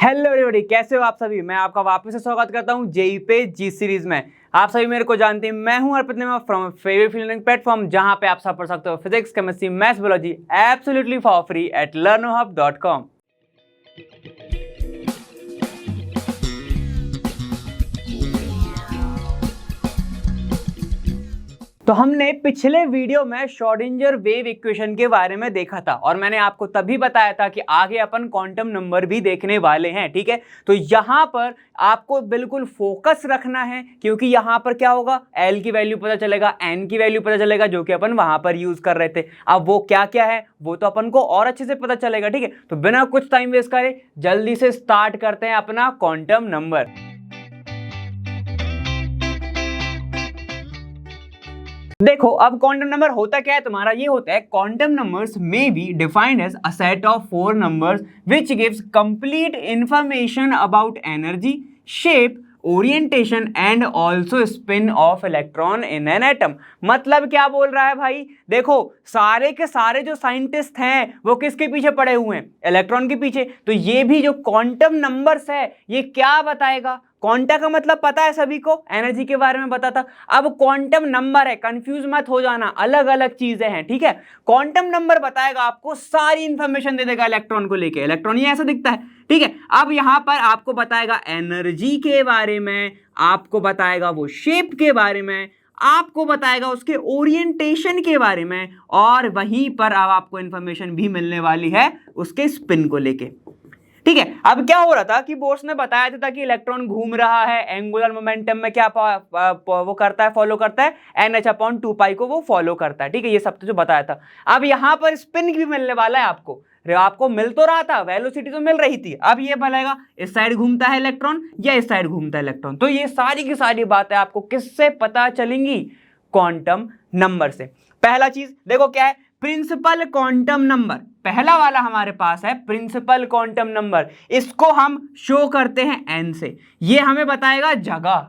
Hello everybody, कैसे हो आप सभी। मैं आपका वापस से स्वागत करता हूं जेई पे जी सीरीज में। आप सभी मेरे को जानते हैं, मैं हूं अर्पित नेमा फ्रॉम फेवरेट लर्निंग प्लेटफॉर्म, जहां पे आप सब पढ़ सकते हो physics, chemistry, maths, biology absolutely for free at learnohub.com। तो हमने पिछले वीडियो में श्रोडिंगर वेव इक्वेशन के बारे में देखा था और मैंने आपको तभी बताया था कि आगे अपन क्वांटम नंबर भी देखने वाले हैं। ठीक है, तो यहां पर आपको बिल्कुल फोकस रखना है, क्योंकि यहां पर क्या होगा, L की वैल्यू पता चलेगा, N की वैल्यू पता चलेगा, जो कि अपन वहां पर यूज कर रहे थे। अब वो क्या क्या है वो तो अपन को और अच्छे से पता चलेगा। ठीक है, तो बिना कुछ टाइम वेस्ट करे जल्दी से स्टार्ट करते हैं अपना क्वांटम नंबर। देखो, अब क्वांटम नंबर होता क्या है तुम्हारा, ये होता है quantum numbers may be defined as a set of 4 numbers which gives complete information about energy, shape, orientation and also spin of electron in an atom. मतलब क्या बोल रहा है भाई, देखो सारे के सारे जो साइंटिस्ट हैं वो किसके पीछे पड़े हुए हैं, इलेक्ट्रॉन के पीछे। तो ये भी जो क्वांटम नंबर्स है ये क्या बताएगा, क्वांटा का मतलब पता है सभी को, एनर्जी के बारे में बताता। अब क्वांटम नंबर है, कंफ्यूज मत हो जाना, अलग अलग चीजें हैं। ठीक है, क्वांटम नंबर बताएगा आपको सारी इंफॉर्मेशन दे देगा इलेक्ट्रॉन को लेके। इलेक्ट्रॉन ये ऐसा दिखता है। ठीक है, अब यहां पर आपको बताएगा एनर्जी के बारे में, आपको बताएगा वो शेप के बारे में, आपको बताएगा उसके ओरिएंटेशन के बारे में, और वहीं पर अब आपको इंफॉर्मेशन भी मिलने वाली है उसके स्पिन को लेके। ठीक है, अब क्या हो रहा था कि बोर्स ने बताया था कि इलेक्ट्रॉन घूम रहा है, एंगुलर मोमेंटम में क्या वो करता है, फॉलो करता है, NH/2π को वो फॉलो करता है। ठीक है, ये सब तो जो बताया था। अब यहां पर स्पिन भी मिलने वाला है आपको मिल तो रहा था, वेलोसिटी तो मिल रही थी। अब ये बोलेगा इस साइड घूमता है इलेक्ट्रॉन या इस साइड घूमता है इलेक्ट्रॉन। तो ये सारी की सारी बातें आपको किससे पता चलेंगी, क्वांटम नंबर से। पहला चीज देखो क्या है, प्रिंसिपल क्वांटम नंबर। पहला वाला हमारे पास है प्रिंसिपल क्वांटम नंबर, इसको हम शो करते हैं n से। ये हमें बताएगा जगह,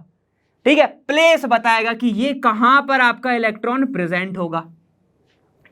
ठीक है, प्लेस बताएगा कि ये कहां पर आपका इलेक्ट्रॉन प्रेजेंट होगा।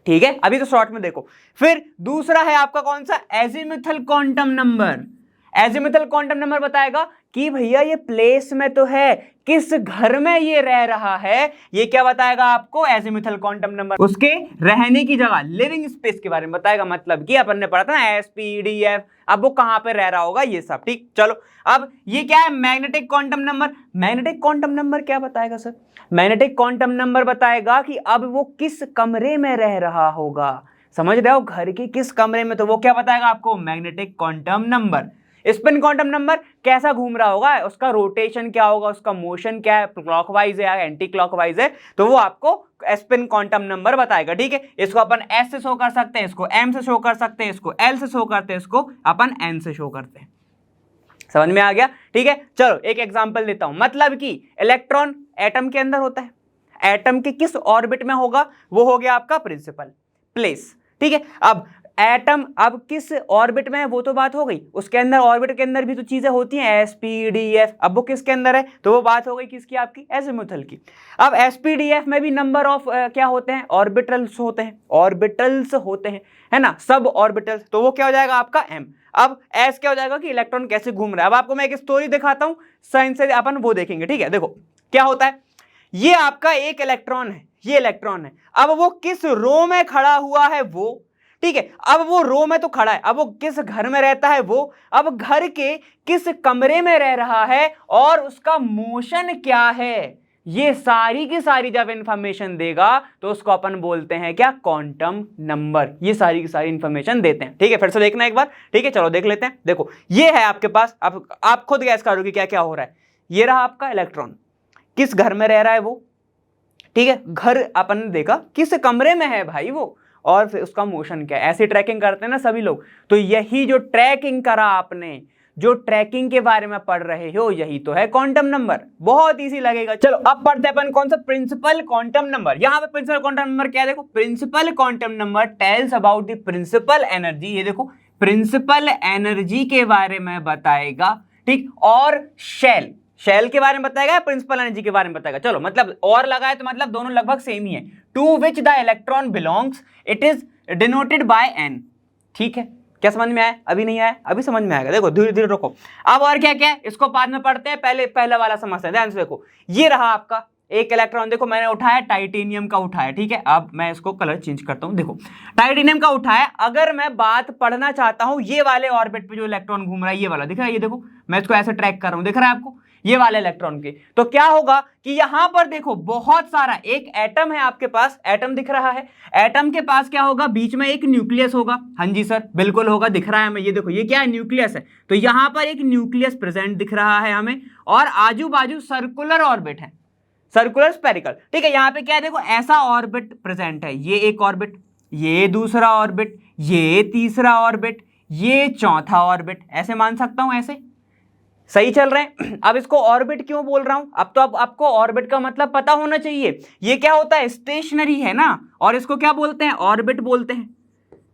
ठीक है, अभी तो शॉर्ट में देखो। फिर दूसरा है आपका कौन सा, azimuthal quantum number. Azimuthal quantum number बताएगा कि भैया ये प्लेस में तो है, किस घर में ये रह रहा है, ये क्या बताएगा आपको, एजीमुथल क्वांटम नंबर उसके रहने की जगह, लिविंग स्पेस के बारे में बताएगा। मतलब कि अपन ने पढ़ा था ना SPDF, अब वो कहां पे रह रहा होगा ये सब। ठीक, चलो अब ये क्या है, magnetic quantum number. Magnetic quantum number क्या बताएगा सर, मैग्नेटिक क्वांटम नंबर बताएगा कि अब वो किस कमरे में रह रहा होगा। समझ रहे हो, घर के किस कमरे में, तो वो क्या बताएगा आपको, magnetic quantum number. Spin quantum number, कैसा घूम रहा होगा, उसका रोटेशन क्या होगा, उसका मोशन क्या है, क्लॉकवाइज है या एंटी क्लॉकवाइज है, तो वो आपको स्पिन क्वांटम नंबर बताएगा। ठीक है, इसको अपन S से शो कर सकते हैं, इसको M से शो कर सकते हैं, इसको L से शो करते हैं, इसको अपन N से शो करते हैं। समझ में आ गया। ठीक है, चलो एक एग्जांपल देता हूं। मतलब कि इलेक्ट्रॉन एटम के अंदर होता है, एटम के किस ऑर्बिट में होगा, वो हो गया आपका प्रिंसिपल प्लेस। ठीक है, अब एटम अब किस ऑर्बिट में है वो तो बात हो गई, उसके अंदर ऑर्बिट के अंदर भी तो चीजें होती हैं SPDF, अब वो किसके अंदर है, तो वो बात हो गई किसकी, आपकी एजीमुथल की। अब SPDF में भी नंबर ऑफ क्या होते हैं, ऑर्बिटल्स होते हैं, ऑर्बिटल्स होते हैं, है ना, सब ऑर्बिटल्स, तो वो क्या हो जाएगा आपका M। अब S क्या हो जाएगा कि इलेक्ट्रॉन कैसे घूम रहा है। अब आपको मैं एक स्टोरी दिखाता हूं, साइंस से अपन वो देखेंगे। ठीक है, देखो क्या होता है, ये आपका एक इलेक्ट्रॉन है, ये इलेक्ट्रॉन है, अब वो किस रो में खड़ा हुआ है वो। ठीक है, अब वो रो में तो खड़ा है, अब वो किस घर में रहता है वो, अब घर के किस कमरे में रह रहा है, और उसका मोशन क्या है, ये सारी की सारी जब इंफॉर्मेशन देगा तो उसको अपन बोलते हैं क्या, क्वांटम नंबर। ये सारी की सारी इंफॉर्मेशन देते हैं। ठीक है, फिर से देखना एक बार। ठीक है, चलो देख लेते हैं। देखो ये है आपके पास, अब आप खुद गैस करोगे क्या क्या हो रहा है। ये रहा आपका इलेक्ट्रॉन, किस घर में रह रहा है वो। ठीक है, घर अपन ने देखा, किस कमरे में है भाई वो, और फिर उसका मोशन क्या है। ऐसे ट्रैकिंग करते हैं ना सभी लोग, तो यही जो ट्रैकिंग करा आपने, जो ट्रैकिंग के बारे में पढ़ रहे हो, यही तो है क्वांटम नंबर। बहुत इजी लगेगा। चलो अब पढ़ते हैं अपन कौन सा, प्रिंसिपल क्वांटम नंबर। यहां पे प्रिंसिपल क्वांटम नंबर क्या है, देखो principal quantum number tells about the principal energy. ये देखो प्रिंसिपल एनर्जी के बारे में बताएगा। ठीक, और शेल के बारे में बताएगा, प्रिंसिपल एनर्जी के बारे में बताएगा। चलो मतलब और लगाए तो मतलब दोनों लगभग सेम ही है। To which the electron belongs it is denoted by N। ठीक है, क्या समझ में आया? अभी नहीं आया? अभी समझ में आएगा। देखो धीरे धीरे रुको। अब और क्या क्या है इसको बाद में पढ़ते हैं, पहले पहला वाला समझते हैं। ध्यान से देखो, ये रहा आपका एक इलेक्ट्रॉन, देखो मैंने उठाया टाइटेनियम का उठाया, ठीक है। अब मैं इसको कलर चेंज करता हूं, देखो टाइटेनियम का उठाया। अगर मैं बात पढ़ना चाहता हूं ये वाले ऑर्बिट पे जो इलेक्ट्रॉन घूम रहा है, ये वाला दिख रहा है, ये देखो मैं इसको ऐसे ट्रैक कर रहा हूं, दिख रहा है आपको ये वाले इलेक्ट्रॉन के, तो क्या होगा कि यहां पर देखो बहुत सारा, एक एटम है आपके पास, एटम दिख रहा है, एटम के पास क्या होगा, बीच में एक न्यूक्लियस होगा। हाँ जी सर बिल्कुल होगा, दिख रहा है हमें, ये देखो ये क्या है, न्यूक्लियस है। तो यहां पर एक न्यूक्लियस प्रेजेंट दिख रहा है हमें, और आजू बाजू सर्कुलर ऑर्बिट है, सर्कुलर स्पेरिकल, ठीक है। यहां पे क्या है, देखो ऐसा ऑर्बिट प्रेजेंट है, ये एक ऑर्बिट, ये दूसरा ऑर्बिट, ये तीसरा ऑर्बिट, ये चौथा ऑर्बिट, ऐसे मान सकता हूं, ऐसे सही चल रहे हैं। अब इसको ऑर्बिट क्यों बोल रहा हूं, अब तो अब आपको ऑर्बिट का मतलब पता होना चाहिए। ये क्या होता है, स्टेशनरी है ना, और इसको क्या बोलते हैं, ऑर्बिट बोलते हैं।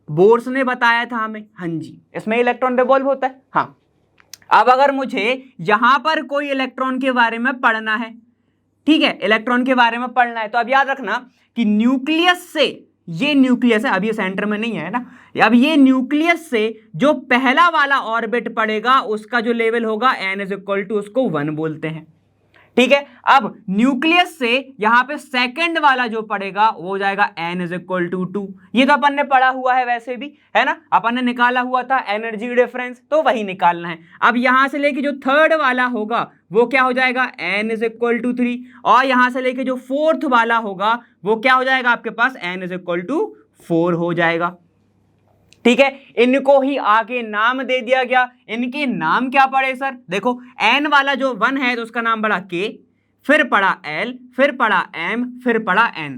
बोर्स ने बताया था हमें, हाँ जी, इसमें इलेक्ट्रॉन रिवॉल्व होता है। हाँ, अब अगर मुझे यहां पर कोई इलेक्ट्रॉन के बारे में पढ़ना है, ठीक है, इलेक्ट्रॉन के बारे में पढ़ना है, तो अब याद रखना कि न्यूक्लियस से, ये न्यूक्लियस है, अब ये सेंटर में नहीं है ना, अब ये न्यूक्लियस से जो पहला वाला ऑर्बिट पड़ेगा उसका जो लेवल होगा n इज इक्वल टू, उसको 1 बोलते हैं, ठीक है। अब न्यूक्लियस से यहां पे सेकंड वाला जो पड़ेगा वो हो जाएगा n इज इक्वल टू 2। ये तो अपन ने पढ़ा हुआ है वैसे भी, है ना, अपन ने निकाला हुआ था एनर्जी डिफरेंस, तो वही निकालना है। अब यहां से लेके जो थर्ड वाला होगा वो क्या हो जाएगा, n इज इक्वल टू 3, और यहां से लेके जो फोर्थ वाला होगा वो क्या हो जाएगा आपके पास, n इज इक्वल टू 4 हो जाएगा, ठीक है। इनको ही आगे नाम दे दिया गया। इनके नाम क्या पड़े सर, देखो n वाला जो 1 है तो उसका नाम पड़ा k, फिर पड़ा l, फिर पड़ा m, फिर पड़ा n,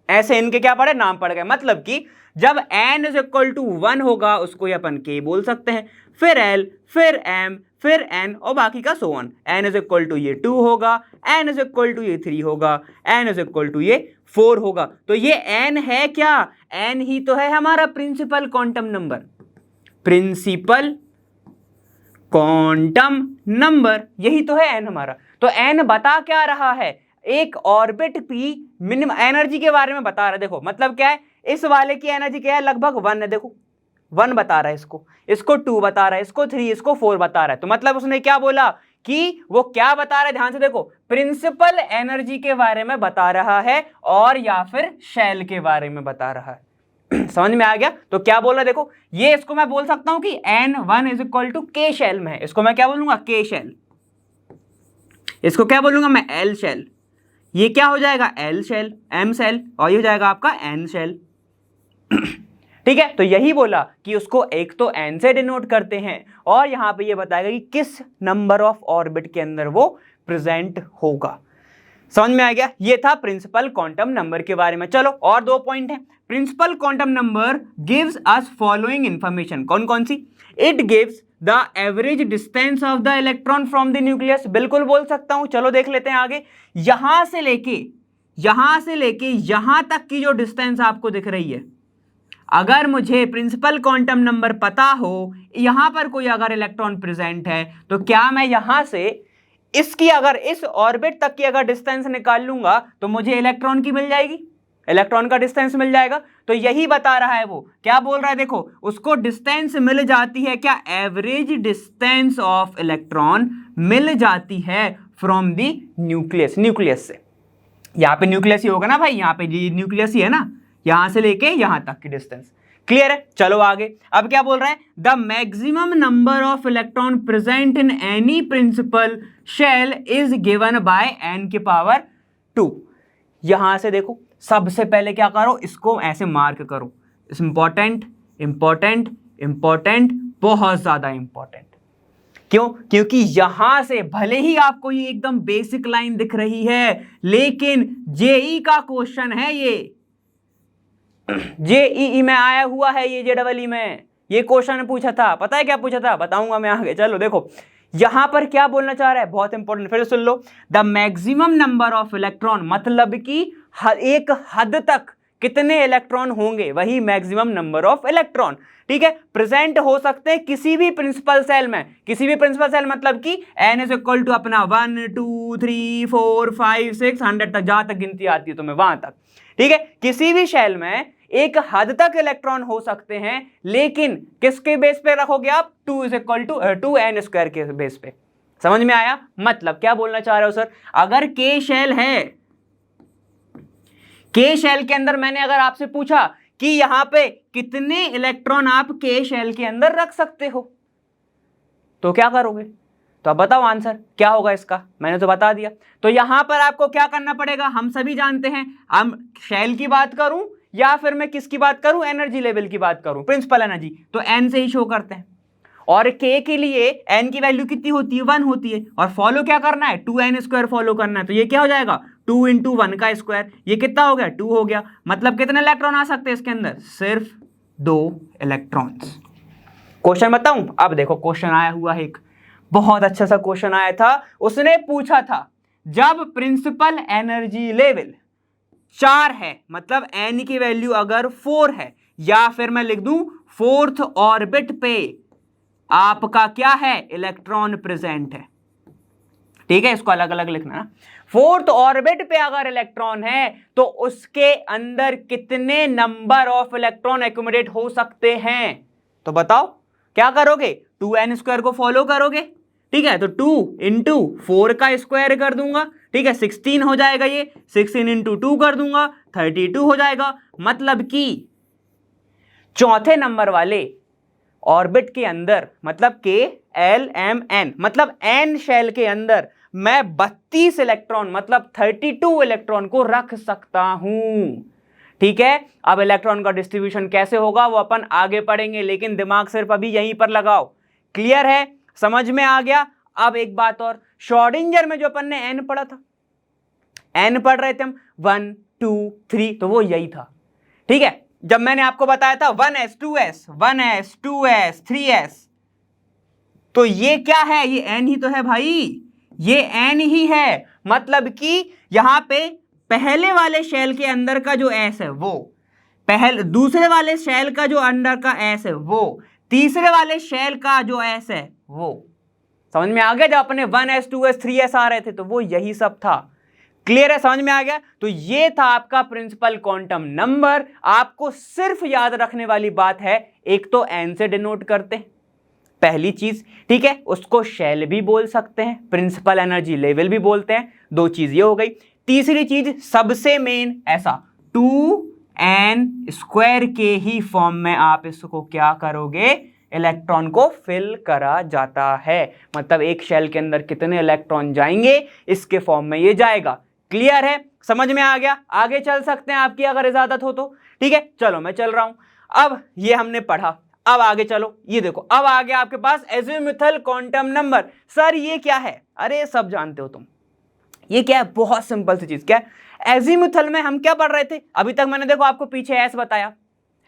ऐसे इनके क्या पड़े, नाम पड़ गए। मतलब कि जब n इज इक्वल टू 1 होगा उसको ये अपन k बोल सकते हैं, फिर l, फिर m, फिर n, और बाकी का so on. n is equal to ये 2 होगा, n इज इक्वल टू ये 3 होगा, n इज इक्वल टू ये 4 होगा। तो ये n है क्या, n ही तो है हमारा principal quantum number, principal quantum number, यही तो है n हमारा। तो n बता क्या रहा है, एक ऑर्बिट की मिनिमम एनर्जी के बारे में बता रहा है। देखो मतलब क्या है, इस वाले की एनर्जी क्या है, लगभग 1 है, देखो 1 बता रहा है, इसको 2 बता रहा है, इसको 3, इसको 4 बता रहा है। तो मतलब उसने क्या बोला कि वो क्या बता रहा है, ध्यान से देखो, प्रिंसिपल एनर्जी के बारे में बता रहा है, और या फिर शेल के बारे में बता रहा है। समझ में आ गया? तो क्या बोल रहा है, देखो ये, इसको मैं बोल सकता हूं कि n1 is equal to k shell में है, इसको मैं क्या बोलूंगा, k शेल, इसको क्या बोलूंगा मैं, l शेल, ये क्या हो जाएगा, l शेल, m शेल, और ये हो जाएगा आपका n शेल, ठीक है। तो यही बोला कि उसको एक तो n से डिनोट करते हैं, और यहां पे ये बताएगा कि किस नंबर ऑफ ऑर्बिट के अंदर वो प्रेजेंट होगा। समझ में आ गया? ये था प्रिंसिपल क्वांटम नंबर के बारे में। चलो और 2 पॉइंट हैं। Principal quantum number gives us following information, कौन कौन सी, it gives the average distance of the electron from the nucleus, बिल्कुल बोल सकता हूं। चलो देख लेते हैं आगे, यहां से लेके यहां तक की जो डिस्टेंस आपको दिख रही है, अगर मुझे प्रिंसिपल क्वांटम नंबर पता हो, यहां पर कोई अगर इलेक्ट्रॉन प्रेजेंट है, तो क्या मैं यहां से इसकी, अगर इस ऑर्बिट तक की अगर डिस्टेंस निकाल लूंगा तो मुझे इलेक्ट्रॉन की मिल जाएगी, इलेक्ट्रॉन का डिस्टेंस मिल जाएगा। तो यही बता रहा है वो, क्या बोल रहा है, देखो उसको डिस्टेंस मिल जाती है, क्या, एवरेज डिस्टेंस ऑफ इलेक्ट्रॉन मिल जाती है फ्रॉम द न्यूक्लियस, न्यूक्लियस से, यहां पे न्यूक्लियस ही होगा ना भाई, यहां पे न्यूक्लियस ही है ना, यहां से लेके यहां तक की डिस्टेंस। क्लियर है? चलो आगे, अब क्या बोल रहा है, the maximum number of electron present in any principal shell is given by n की पावर 2। यहां से देखो, सबसे पहले क्या करो, इसको ऐसे मार्क करो, इंपॉर्टेंट इंपॉर्टेंट इंपॉर्टेंट, बहुत ज्यादा इंपॉर्टेंट। क्यों? क्योंकि यहां से भले ही आपको ये एकदम बेसिक लाइन दिख रही है, लेकिन जेई का क्वेश्चन है, ये जेईई में आया हुआ है, ये जेईई में ये क्वेश्चन पूछा था। पता है क्या पूछा था, बताऊंगा मैं आगे। चलो देखो यहां पर क्या बोलना चाह रहा है, बहुत इंपॉर्टेंट, फिर सुन लो, the maximum number of electron, मतलब कि एक हद तक कितने इलेक्ट्रॉन होंगे, वही मैक्सिमम नंबर ऑफ इलेक्ट्रॉन, ठीक है, प्रेजेंट हो सकते हैं किसी भी प्रिंसिपल सेल में, किसी भी प्रिंसिपल सेल, मतलब कि n इज इक्वल टू अपना 1 2 3 4 5 6 100 तक, जहां तक गिनती आती है तुम्हें वहां तक, ठीक है। किसी भी शेल में एक हद तक इलेक्ट्रॉन हो सकते हैं, लेकिन किसके बेस पे रखोगे आप? 2 = 2n² के बेस पे। समझ में आया? मतलब क्या बोलना चाह रहे हो सर? अगर के शेल है, के शेल के अंदर मैंने अगर आपसे पूछा कि यहां पे कितने इलेक्ट्रॉन आप के शेल के अंदर रख सकते हो, तो क्या करोगे? तो अब बताओ आंसर क्या होगा इसका, मैंने तो बता दिया। तो यहां पर आपको क्या करना पड़ेगा? हम सभी जानते हैं, हम शेल की बात करूं या फिर मैं किसकी बात करूं, एनर्जी लेवल की बात करूं, प्रिंसिपल एनर्जी, तो एन से ही शो करते हैं। और के के लिए एन की वैल्यू कितनी होती है? 1 होती है। और फॉलो क्या करना है? 2n² फॉलो करना है। तो ये क्या हो जाएगा? 2 × 1 का स्क्वायर। ये कितना हो गया? 2 हो गया। मतलब कितने इलेक्ट्रॉन आ सकते हैं इसके अंदर? सिर्फ 2 इलेक्ट्रॉन्स। क्वेश्चन बताऊं? अब देखो क्वेश्चन आया हुआ है, एक बहुत अच्छा सा क्वेश्चन आया था। उसने पूछा था जब प्रिंसिपल एनर्जी लेवल 4 है, मतलब n की वैल्यू अगर 4 है, या फिर मैं लिख दूं 4th ऑर्बिट पे आपका क्या है? इलेक्ट्रॉन प्रेजेंट है। ठीक है, इसको अलग अलग लिखना ना। 4th ऑर्बिट पे अगर इलेक्ट्रॉन है तो उसके अंदर कितने नंबर ऑफ इलेक्ट्रॉन एक्यूमुलेट हो सकते हैं? तो बताओ क्या करोगे? 2n² को फॉलो करोगे। ठीक है, तो 2 × 4 का स्क्वायर कर दूंगा। ठीक है, 16 हो जाएगा। ये 16 × 2 कर दूंगा, 32 हो जाएगा। मतलब कि चौथे नंबर वाले ऑर्बिट के अंदर, मतलब के एल एम एन, मतलब एन शेल के अंदर मैं 32 इलेक्ट्रॉन, मतलब 32 इलेक्ट्रॉन को रख सकता हूं। ठीक है, अब इलेक्ट्रॉन का डिस्ट्रीब्यूशन कैसे होगा वो अपन आगे पढ़ेंगे, लेकिन दिमाग सिर्फ अभी यहीं पर लगाओ। क्लियर है? समझ में आ गया? अब एक बात और, श्रोडिंगर में जो अपन ने एन पढ़ा था, एन पढ़ रहे थे हम 1 2 3, तो वो यही था। ठीक है, जब मैंने आपको बताया था 1s 2s 1s 2s 3s, तो ये क्या है? ये n ही तो है भाई, ये n ही है। मतलब कि यहां पे पहले वाले शेल के अंदर का जो s है वो, दूसरे वाले शेल का जो अंदर का s है वो, तीसरे वाले शेल का जो s है वो। समझ में आ गया? जब अपने 1s 2s 3s आ रहे थे तो वो यही सब था। क्लियर है? समझ में आ गया? तो ये था आपका प्रिंसिपल क्वांटम नंबर। आपको सिर्फ याद रखने वाली बात है, एक तो n से डिनोट करते हैं, पहली चीज। ठीक है, उसको शेल भी बोल सकते हैं, प्रिंसिपल एनर्जी लेवल भी बोलते हैं। 2 चीज ये हो गई। तीसरी चीज सबसे मेन, ऐसा 2n² के ही फॉर्म में आप इसको क्या करोगे? इलेक्ट्रॉन को फिल करा जाता है। मतलब एक शेल के अंदर कितने इलेक्ट्रॉन जाएंगे, इसके फॉर्म में ये जाएगा। क्लियर है? समझ में आ गया? आगे चल सकते हैं आपकी अगर इजाजत हो तो। ठीक है, चलो मैं चल रहा हूं। अब ये हमने पढ़ा, अब आगे चलो। ये देखो, अब आ गया आपके पास एजीमुथल क्वांटम नंबर। सर ये क्या है? अरे सब जानते हो तुम, ये क्या है? बहुत सिंपल सी चीज। क्या है एजीमुथल में? हम क्या पढ़ रहे थे अभी तक? मैंने देखो आपको पीछे एस बताया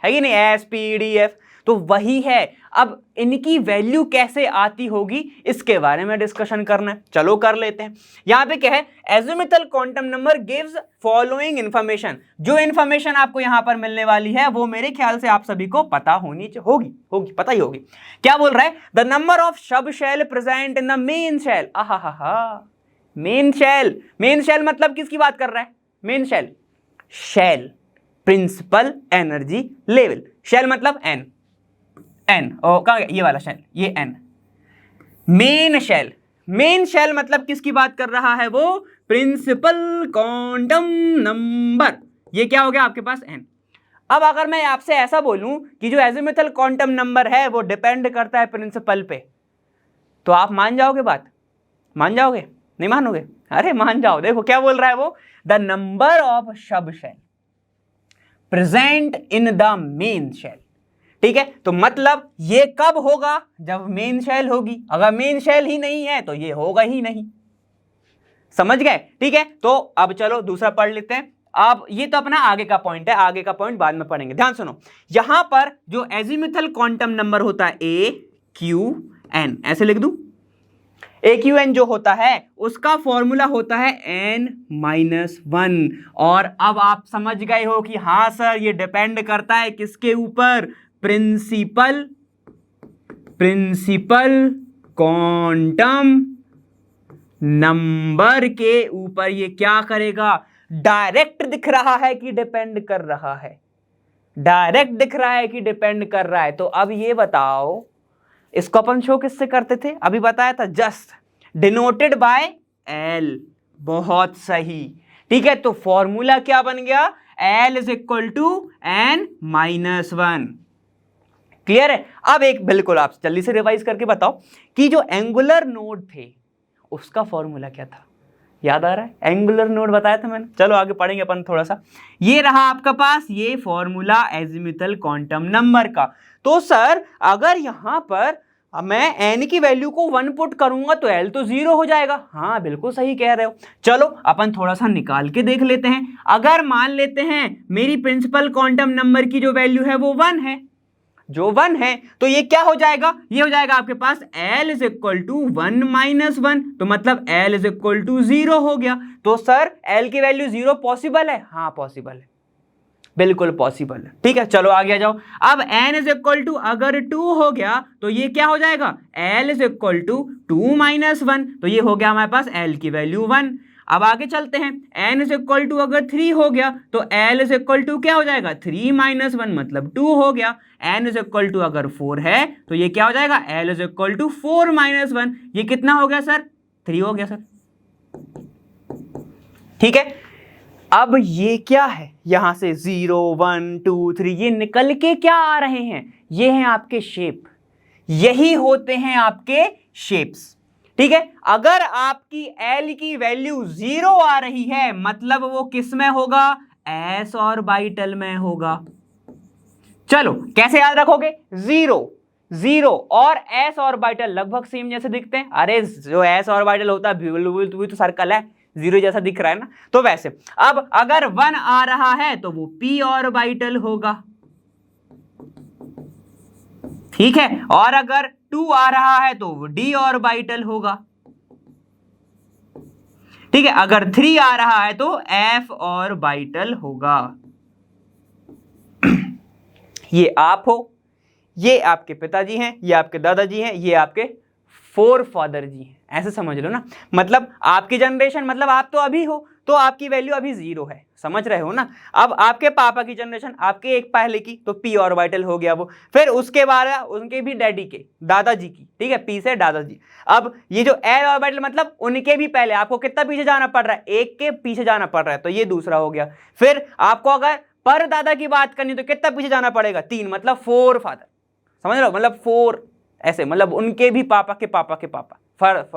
है कि नहीं, एस पी डी एफ, तो वही है। अब इनकी वैल्यू कैसे आती होगी इसके बारे में डिस्कशन करना है, चलो कर लेते हैं। यहां पे क्या है? Azimuthal quantum number gives following information. जो इंफॉर्मेशन आपको यहां पर मिलने वाली है वो मेरे ख्याल से आप सभी को पता होनी होगी, पता ही होगी। क्या बोल रहा है? The number of sub shell present in the main shell. आहा, मेन शेल, मेन शेल मतलब किसकी बात कर रहा है? Main shell, shell principal energy level. Shell मतलब एन, कहां गया ये वाला शेल? ये n. Main shell, main shell मतलब किसकी बात कर रहा है? वो प्रिंसिपल क्वांटम नंबर। ये क्या हो गया आपके पास? एन। अब अगर मैं आपसे ऐसा बोलूं कि जो एजीमुथल क्वांटम नंबर है वो डिपेंड करता है प्रिंसिपल पे, तो आप मान जाओगे? बात मान जाओगे? नहीं मानोगे? अरे मान जाओ। देखो क्या बोल रहा है वो, the number of sub shell present in the main shell. ठीक है, तो मतलब ये कब होगा? जब मेन शेल होगी। अगर मेन शेल ही नहीं है तो ये होगा ही नहीं। समझ गए? ठीक है, तो अब चलो दूसरा पढ़ लेते हैं। अब ये तो अपना आगे का पॉइंट है, आगे का पॉइंट बाद में पढ़ेंगे। ध्यान सुनो, यहां पर जो एजीमुथल क्वांटम नंबर होता है AQN, ऐसे लिख दूं। AQN जो होता है उसका फॉर्मूला होता है n-1। और अब आप समझ गए हो कि हां सर ये डिपेंड करता है किसके ऊपर? प्रिंसिपल क्वांटम नंबर के ऊपर। ये क्या करेगा? डायरेक्ट दिख रहा है कि डिपेंड कर रहा है? डायरेक्ट दिख रहा है कि डिपेंड कर रहा है। तो अब ये बताओ, इसको अपन शो किससे करते थे, अभी बताया था, जस्ट डिनोटेड बाय एल। बहुत सही, ठीक है। तो फॉर्मूला क्या बन गया, l is equal to n minus one. Clear है। अब एक बिल्कुल आप जल्दी से रिवाइज करके बताओ कि जो एंगुलर नोड थे उसका फॉर्मूला क्या था, याद आ रहा है, एंगुलर नोड बताया था मैंने। चलो आगे पढ़ेंगे अपन थोड़ा सा। ये रहा आपका पास ये फॉर्मूला एजिमुथल क्वांटम नंबर का। तो सर अगर यहां पर मैं n की वैल्यू को 1 पुट करूंगा तो l तो 0 हो जाएगा। हाँ बिल्कुल सही कह रहे हो। चलो अपन थोड़ा सा निकाल के देख लेते हैं। अगर मान लेते हैं मेरी प्रिंसिपल क्वांटम नंबर की जो वैल्यू है वो 1 है, जो 1 है, तो ये क्या हो जाएगा, ये हो जाएगा आपके पास l is equal to 1 minus 1, तो मतलब l इज इक्वल टू 0 हो गया। तो सर l की वैल्यू 0 पॉसिबल है, हाँ पॉसिबल है, बिल्कुल पॉसिबल है। ठीक है, चलो आगे आ जाओ। अब n इज इक्वल टू अगर 2 हो गया तो ये क्या हो जाएगा, l is equal to 2 minus 1, तो ये हो गया हमारे पास l की वैल्यू 1। अब आगे चलते हैं, n इज इक्वल टू अगर 3 हो गया तो l इज इक्वल टू क्या हो जाएगा, 3 माइनस 1 मतलब 2 हो गया। n इज इक्वल टू अगर 4 है तो ये क्या हो जाएगा, l is equal to 4 minus 1, ये कितना हो गया सर, 3 हो गया सर। ठीक है, अब ये क्या है, यहां से 0 1 2 3 ये निकल के क्या आ रहे हैं, ये हैं आपके शेप, यही होते हैं आपके शेप्स। ठीक है, अगर आपकी L की वैल्यू 0 आ रही है मतलब वो किस में होगा, s ऑर्बिटल में होगा। चलो कैसे याद रखोगे, 0 और s ऑर्बिटल लगभग सेम जैसे दिखते हैं। अरे जो s ऑर्बिटल होता है भी तो सर्कल है, 0 जैसा दिख रहा है ना, तो वैसे। अब अगर 1 आ रहा है तो वो p ऑर्बिटल होगा, ठीक है, और अगर 2 आ रहा है तो वो d ऑर्बिटल होगा। ठीक है, अगर 3 आ रहा है तो f ऑर्बिटल होगा। ये आप हो, ये आपके पिताजी हैं, ये आपके दादाजी हैं, ये आपके फोर फादर जी हैं, ऐसे समझ लो ना। मतलब आपकी जनरेशन, मतलब आप तो अभी हो तो आपकी वैल्यू अभी 0 है, समझ रहे हो ना। अब आपके पापा की जनरेशन, आपके एक पहले की, तो p ऑर्बिटल हो गया वो। फिर उसके बाद उनके भी डैडी के, दादाजी की, ठीक है, p से दादाजी। अब ये जो l ऑर्बिटल मतलब उनके भी पहले, आपको कितना पीछे जाना पड़ रहा है, 1 के पीछे जाना पड़ रहा है, तो ये दूसरा हो गया। फिर आपको अगर पर दादा की बात करनी तो कितना पीछे जाना पड़ेगा, 3, मतलब 4 फादर, समझ लो, मतलब 4 ऐसे, मतलब उनके भी पापा के पापा के पापा,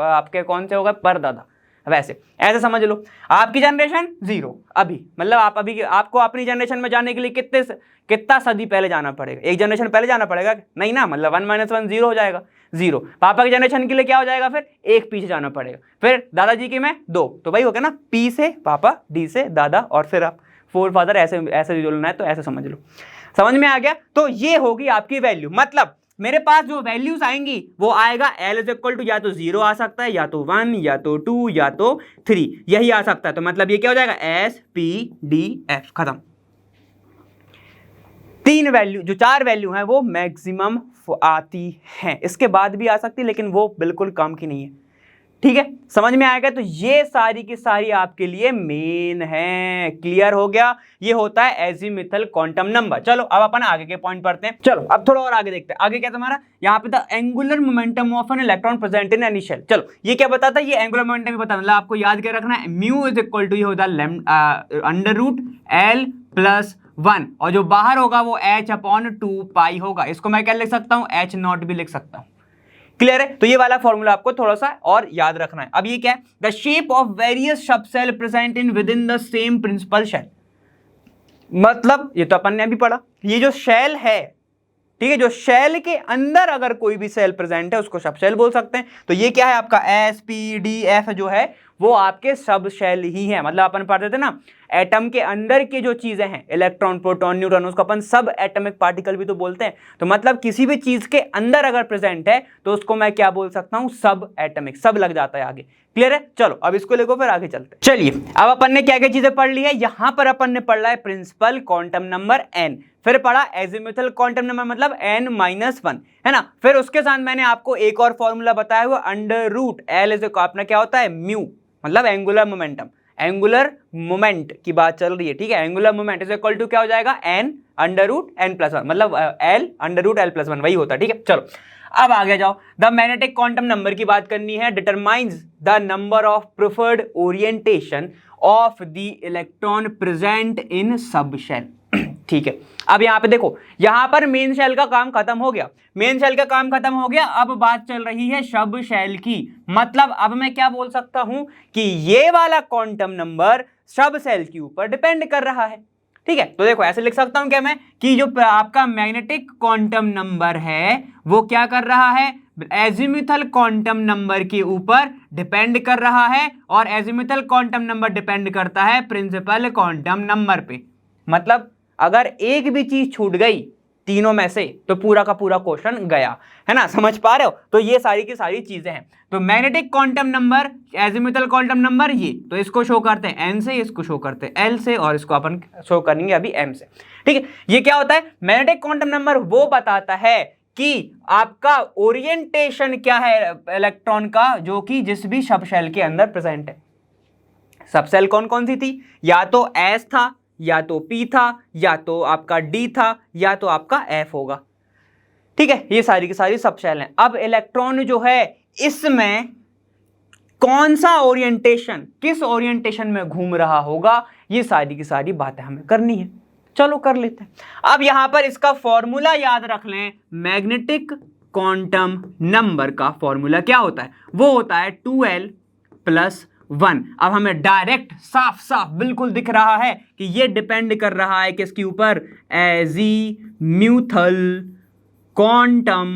आपके कौन से होगा, पर दादा, वैसे ऐसे समझ लो। आपकी जनरेशन 0 अभी, मतलब आप अभी, आपको अपनी जनरेशन में जाने के लिए कितना सदी पहले जाना पड़ेगा, एक जनरेशन पहले जाना पड़ेगा नहीं ना, मतलब 1 माइनस 1 0 हो जाएगा, 0। पापा की जनरेशन के लिए क्या हो जाएगा, फिर 1 पीछे जाना पड़ेगा। फिर दादाजी की में 2, तो भाई हो गया ना, p से पापा, d से दादा, और फिर आप 4 फादर, ऐसे ऐसे जोड़ना है तो ऐसे समझ लो। समझ में आ गया। तो ये होगी आपकी वैल्यू, मतलब मेरे पास जो वैल्यूज आएंगी वो आएगा l इज इक्वल टू या तो 0 आ सकता है, या तो 1, या तो 2, या तो 3, यही आ सकता है। तो मतलब ये क्या हो जाएगा, s p d f, खत्म। 3 वैल्यू, जो 4 वैल्यू हैं वो मैक्सिमम आती हैं, इसके बाद भी आ सकती है लेकिन वो बिल्कुल काम की नहीं है। ठीक है, समझ में आएगा। तो ये सारी की सारी आपके लिए मेन है, क्लियर हो गया। ये होता है एजीमुथल क्वांटम नंबर। चलो अब अपन आगे के पॉइंट पढ़ते हैं। चलो अब थोड़ा और आगे देखते हैं। आगे क्या तुम्हारा यहाँ पे, the angular momentum of an electron present in any shell. चलो ये क्या बताता है, ये एंगुलर मोमेंटम ही बताता, मतलब आपको याद क्या रखना है, म्यू इज इक्वल टू ये होता है अंडर रूट l प्लस 1, और जो बाहर होगा वो h अपॉन 2 पाई होगा। इसको मैं क्या लिख सकता हूँ, h नॉट भी लिख सकता हूँ। क्लियर है। तो ये वाला फॉर्मूला आपको थोड़ा सा और याद रखना है। अब ये क्या है, the shape of various sub shell present in within the same principal shell. मतलब ये तो अपन ने अभी पढ़ा, ये जो शेल है, ठीक है, जो शेल के अंदर अगर कोई भी सेल प्रेजेंट है उसको सब शेल बोल सकते हैं। तो ये क्या है आपका एस पी डी एफ जो है वो आपके सब शेल ही है। मतलब अपन पढ़ते थे ना, एटम के अंदर की जो चीजें हैं, इलेक्ट्रॉन प्रोटॉन न्यूट्रॉन, उसको अपन सब एटॉमिक पार्टिकल भी तो बोलते हैं। तो मतलब किसी भी चीज के अंदर अगर प्रेजेंट है तो उसको मैं क्या बोल सकता हूं, सब एटॉमिक, सब लग जाता है आगे। क्लियर है। चलो अब इसको लेको फिर आगे चलते हैं। चलिए अब अपन ने क्या क्या चीजें पढ़ ली है। यहां पर अपन ने पढ़ रहा है प्रिंसिपल क्वांटम नंबर n, फिर पढ़ा एजीमुथल क्वांटम नंबर मतलब n-1, है ना। फिर उसके साथ मैंने आपको एक और फॉर्मूला बताया हुआ अंडर रूट l इज अपना क्या होता है म्यू, मतलब एंगुलर मोमेंटम, एंगुलर मोमेंट की बात चल रही है, ठीक है। Angular moment is equal to क्या हो जाएगा, n √n + 1, मतलब l √l + 1 वही होता है, ठीक है। चलो अब आगे जाओ, द मैग्नेटिक क्वांटम नंबर की बात करनी है। Determines the number of preferred orientation of the electron present in sub shell, ठीक है। अब यहां पे देखो, यहां पर मेन शेल का काम खत्म हो गया, मेन शेल का काम खत्म हो गया, अब बात चल रही है सब शेल की। मतलब अब मैं क्या बोल सकता हूं कि ये वाला क्वांटम नंबर सब शेल के ऊपर डिपेंड कर रहा है, ठीक है। तो देखो ऐसे लिख सकता हूं क्या मैं कि जो आपका मैग्नेटिक क्वांटम नंबर है वो क्या कर रहा है, एजिमुथल क्वांटम नंबर के ऊपर डिपेंड कर रहा है, और एजिमुथल क्वांटम नंबर डिपेंड करता है प्रिंसिपल क्वांटम नंबर पे। मतलब अगर एक भी चीज छूट गई तीनों में से तो पूरा का पूरा क्वेश्चन गया, है ना, समझ पा रहे हो। तो ये सारी की सारी चीजें हैं। तो magnetic quantum number, azimuthal quantum number, ये तो इसको शो करते हैं n से, इसको शो करते हैं l से, और इसको अपन शो करेंगे अभी m से, ठीक है। ये क्या होता है, मैग्नेटिक क्वांटम नंबर वो बताता है कि आपका ओरिएंटेशन क्या है इलेक्ट्रॉन का, जो कि जिस भी सब शेल के अंदर प्रेजेंट है। सब शेल कौन कौन सी थी, या तो s था, या तो p था, या तो आपका d था, या तो आपका f होगा, ठीक है। ये सारी की सारी सब शेल हैं। अब इलेक्ट्रॉन जो है इसमें कौन सा ओरिएंटेशन, किस ओरिएंटेशन में घूम रहा होगा, ये सारी की सारी बातें हमें करनी है। चलो कर लेते हैं। अब यहां पर इसका फॉर्मूला याद रख लें, मैग्नेटिक क्वांटम नंबर का फॉर्मूला क्या होता है, वो होता है 2l + 1। अब हमें डायरेक्ट साफ साफ बिल्कुल दिख रहा है कि ये डिपेंड कर रहा है किसके ऊपर, एजीम्यूथल क्वांटम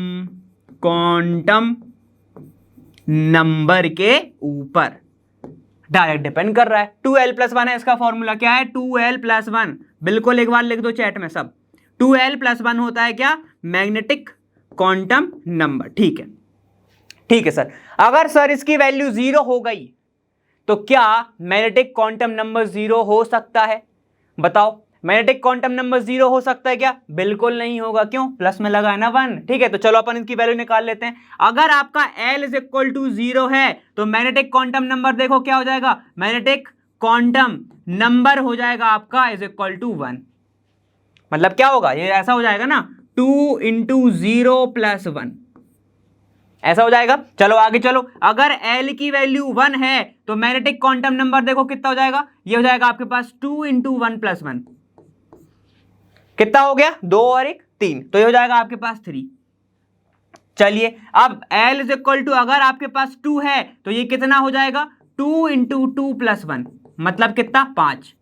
नंबर के ऊपर डायरेक्ट डिपेंड कर रहा है। 2l + 1 है इसका फॉर्मूला, क्या है, 2l + 1। बिल्कुल एक बार लिख दो चैट में सब, 2l + 1 होता है क्या, मैग्नेटिक क्वांटम नंबर, ठीक है। ठीक है सर, अगर सर इसकी वैल्यू 0 हो गई तो क्या मैग्नेटिक क्वांटम नंबर 0 हो सकता है, बताओ। मैग्नेटिक क्वांटम नंबर 0 हो सकता है क्या, बिल्कुल नहीं होगा। क्यों, प्लस में लगा है ना 1, ठीक है। तो चलो अपन इसकी वैल्यू निकाल लेते हैं। अगर आपका l = 0 है तो मैग्नेटिक क्वांटम नंबर देखो क्या हो जाएगा, मैग्नेटिक क्वांटम नंबर हो जाएगा आपका = 1। मतलब क्या होगा, ये ऐसा हो जाएगा ना, 2 × 0 + 1 ऐसा हो जाएगा। चलो आगे चलो, अगर l की वैल्यू 1 है तो मैग्नेटिक क्वांटम नंबर देखो कितना हो जाएगा, ये हो जाएगा आपके पास 2 × 1 + 1, कितना हो गया, 2 और 1 3, तो ये हो जाएगा आपके पास 3। चलिए अब l = अगर आपके पास 2 है तो ये कितना हो जाएगा, 2 × 2 + 1, मतलब कितना, 5,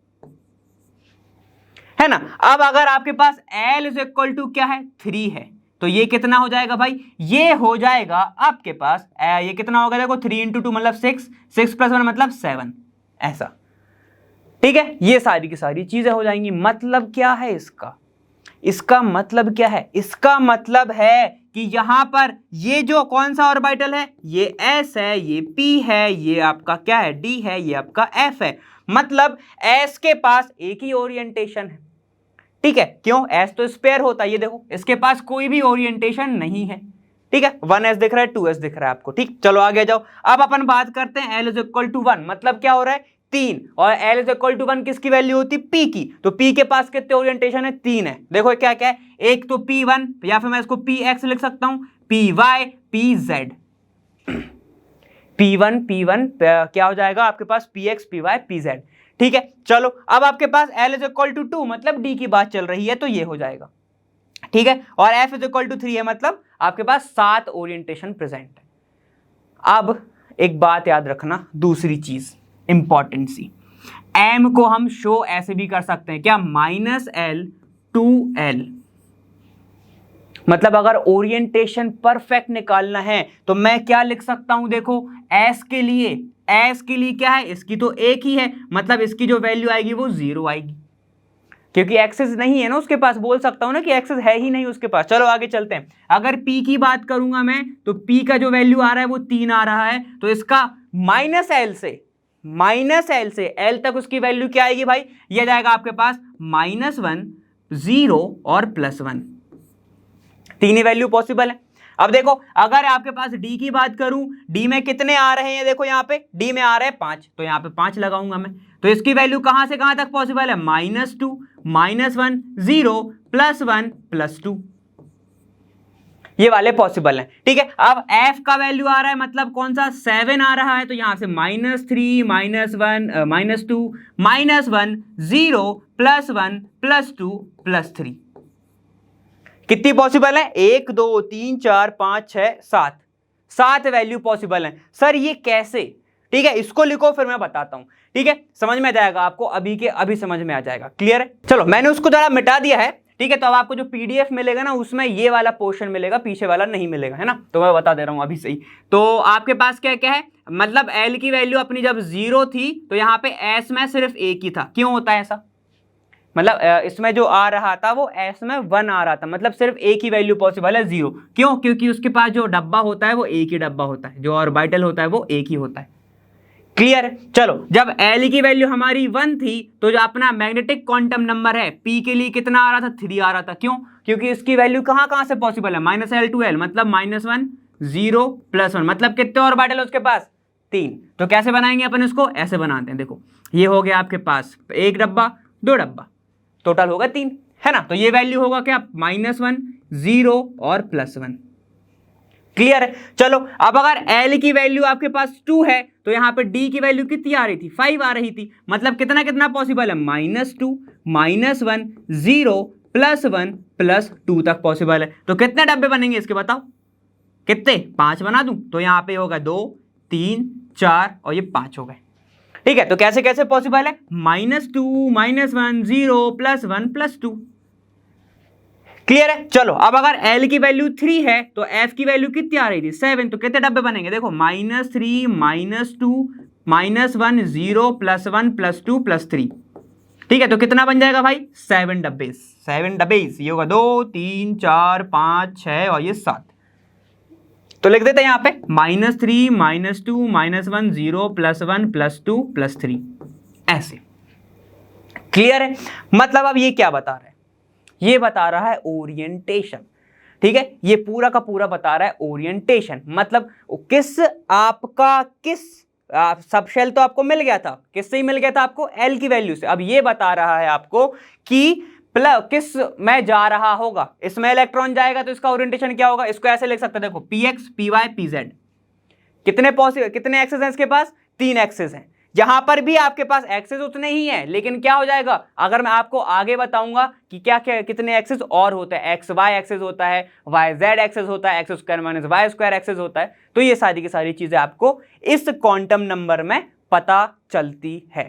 है ना। अब अगर आपके पास l = क्या है, 3 है, तो ये कितना हो जाएगा भाई, ये हो जाएगा आपके पास, ये कितना होगा देखो, 3 × 2 मतलब 6, 6 + 1 मतलब 7, ऐसा, ठीक है। ये सारी की सारी चीजें हो जाएंगी। मतलब क्या है इसका, इसका मतलब क्या है, इसका मतलब है कि यहां पर ये जो कौन सा ऑर्बिटल है, ये s है, ये p है, ये आपका क्या है, d है, ये आपका f है। मतलब s के पास एक ही ओरिएंटेशन है, ठीक है। क्यों, s तो स्पेयर होता है, ये देखो इसके पास कोई भी ओरिएंटेशन नहीं है, ठीक है। 1s दिख रहा है, 2s दिख रहा है आपको, ठीक। चलो आगे जाओ। अब अपन बात करते हैं l = 1, मतलब क्या हो रहा है, 3, और l = 1 किसकी वैल्यू होती है, p की। तो p के पास कितने ओरिएंटेशन है, 3 है। देखो क्या क्या है, एक तो p1, या फिर मैं इसको px लिख सकता हूं, py pz, p1 क्या हो जाएगा आपके पास, px py pz, ठीक है। चलो अब आपके पास l = 2, मतलब d की बात चल रही है, तो ये हो जाएगा, ठीक है। और f = 3 है, मतलब आपके पास 7 ओरिएंटेशन प्रेजेंट है। अब एक बात याद रखना, दूसरी चीज इंपॉर्टेंट सी, m को हम शो ऐसे भी कर सकते हैं क्या, -l to l, मतलब अगर ओरिएंटेशन परफेक्ट निकालना है तो मैं क्या लिख सकता हूं, देखो s के लिए क्या है, इसकी तो एक ही है, मतलब इसकी जो वैल्यू आएगी वो 0 आएगी, क्योंकि एक्सेस नहीं है ना उसके पास, बोल सकता हूं ना कि एक्सेस है ही नहीं उसके पास। चलो आगे चलते हैं। अगर p की बात करूंगा मैं, तो p का जो वैल्यू आ रहा है वो 3 आ रहा है, तो इसका -l से l तक उसकी वैल्यू क्या आएगी भाई, ये जाएगा आपके पास -1 0 और +1, तीन ही वैल्यू पॉसिबल है। अब देखो अगर आपके पास डी की बात करूं, डी में कितने आ रहे हैं, देखो यहाँ पे डी में आ रहे हैं 5, तो यहाँ पे 5 लगाऊंगा मैं। तो इसकी वैल्यू कहां से कहां तक पॉसिबल है, -2, -1, 0, +1, +2, ये वाले पॉसिबल हैं। ठीक है, अब f का वैल्यू आ रहा है मतलब कौन सा, 7 आ रहा है, तो यहां से -3, -1, -2, -1, 0, +1, +2, +3, कितनी पॉसिबल है, 1, 2, 3, 4, 5, 6, 7, 7 वैल्यू पॉसिबल है। सर ये कैसे, ठीक है इसको लिखो फिर मैं बताता हूं। ठीक है, समझ में आ जाएगा आपको, अभी के अभी समझ में आ जाएगा, क्लियर है। चलो मैंने उसको जरा मिटा दिया है। ठीक है, तो अब आपको जो पीडीएफ मिलेगा ना उसमें ये वाला पोर्शन मिलेगा, पीछे वाला नहीं मिलेगा, है ना, तो मैं बता दे रहा हूं अभी सही। तो आपके पास क्या क्या है, मतलब एल की वैल्यू अपनी जब 0 थी तो यहाँ पे एस में सिर्फ 1 ही था। क्यों होता है ऐसा, मतलब इसमें जो आ रहा था वो एस में 1 आ रहा था, मतलब सिर्फ एक ही वैल्यू पॉसिबल है 0। क्यों, क्योंकि उसके पास जो डब्बा होता है वो एक ही डब्बा होता है, जो ऑर्बिटल होता है वो एक ही होता है, क्लियर है। चलो जब L की वैल्यू हमारी 1 थी तो जो अपना मैग्नेटिक क्वांटम नंबर है P के लिए कितना आ रहा था, 3 आ रहा था। क्यों, क्योंकि इसकी वैल्यू कहां कहां से पॉसिबल है, -L to L, मतलब -1, 0, +1, मतलब कितने ऑर्बिटल है उसके पास, 3। तो कैसे बनाएंगे अपन इसको, ऐसे बनाते हैं, देखो ये हो गया आपके पास एक डब्बा, 2 डब्बा, टोटल होगा 3, है ना। तो ये वैल्यू होगा क्या, -1, 0 और +1, क्लियर है। चलो अब अगर L की वैल्यू आपके पास 2 है तो यहां पे D की वैल्यू कितनी आ रही थी, 5 आ रही थी, मतलब कितना कितना पॉसिबल है, -2, -1, 0, +1, +2 तक पॉसिबल है। तो कितने डब्बे बनेंगे इसके बताओ, कितने, 5 बना दूं, तो यहां पे होगा 2, 3, 4 और ये 5 हो गए। ठीक है, तो कैसे कैसे पॉसिबल है, -2, -1, 0, +1, +2, क्लियर है। चलो अब अगर L की वैल्यू 3 है तो F की वैल्यू कितनी आ रही थी, 7, तो कितने डब्बे बनेंगे, देखो -3, -2, -1, 0, +1, +2, +3। ठीक है, तो कितना बन जाएगा भाई, 7 डब्बे, 7 डब्बे, ये होगा 2, 3, 4, 5, 6 और ये 7। तो लिख देते हैं यहाँ पे -3, -2, -1, 0, +1, +2, +3, ऐसे, क्लियर है। मतलब अब ये क्या बता रहा है, ये बता रहा है ओरिएंटेशन। ठीक है, ये पूरा का पूरा बता रहा है ओरिएंटेशन, मतलब किस आपका किस सब शेल तो आपको मिल गया था, किससे ही मिल गया था आपको, L की वैल्यू से। अब ये बता रहा है आपको कि किस में जा रहा होगा, इसमें इलेक्ट्रॉन जाएगा तो इसका ओरिएंटेशन क्या होगा, इसको ऐसे लिख सकते हैं, देखो px, py, pz, कितने एक्सेस हैं इसके पास, 3 एक्सेस हैं। यहां पर भी आपके पास एक्सेस उतने ही हैं, लेकिन क्या हो जाएगा, अगर मैं आपको आगे बताऊंगा कि क्या क्या कितने एक्सेस और होते हैं, एक्स वाई एक्सेस होता है, वाई जेड एक्सेस होता है, x² - y² एक्सेस होता है, तो ये सारी की सारी चीजें आपको इस क्वांटम नंबर में पता चलती है,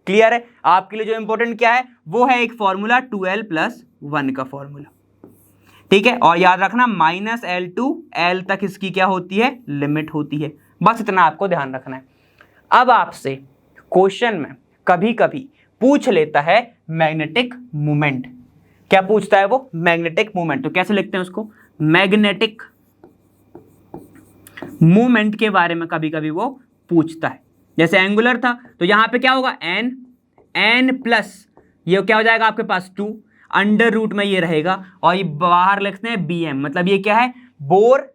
क्लियर है। आपके लिए जो इंपॉर्टेंट क्या है वो है एक फॉर्मूला 2l + 1 का फॉर्मूला, ठीक है, और याद रखना -L to L तक इसकी क्या होती है, लिमिट होती है, बस इतना आपको ध्यान रखना है। अब आपसे क्वेश्चन में कभी कभी पूछ लेता है मैग्नेटिक मोमेंट, क्या पूछता है वो, मैग्नेटिक मोमेंट। तो कैसे लिखते हैं उसको, मैग्नेटिक मोमेंट के बारे में कभी कभी वो पूछता है। जैसे एंगुलर था तो यहां पे क्या होगा, n प्लस ये क्या हो जाएगा आपके पास 2 √ में ये रहेगा, और ये बाहर लिखते हैं bm, मतलब ये क्या है, बोर,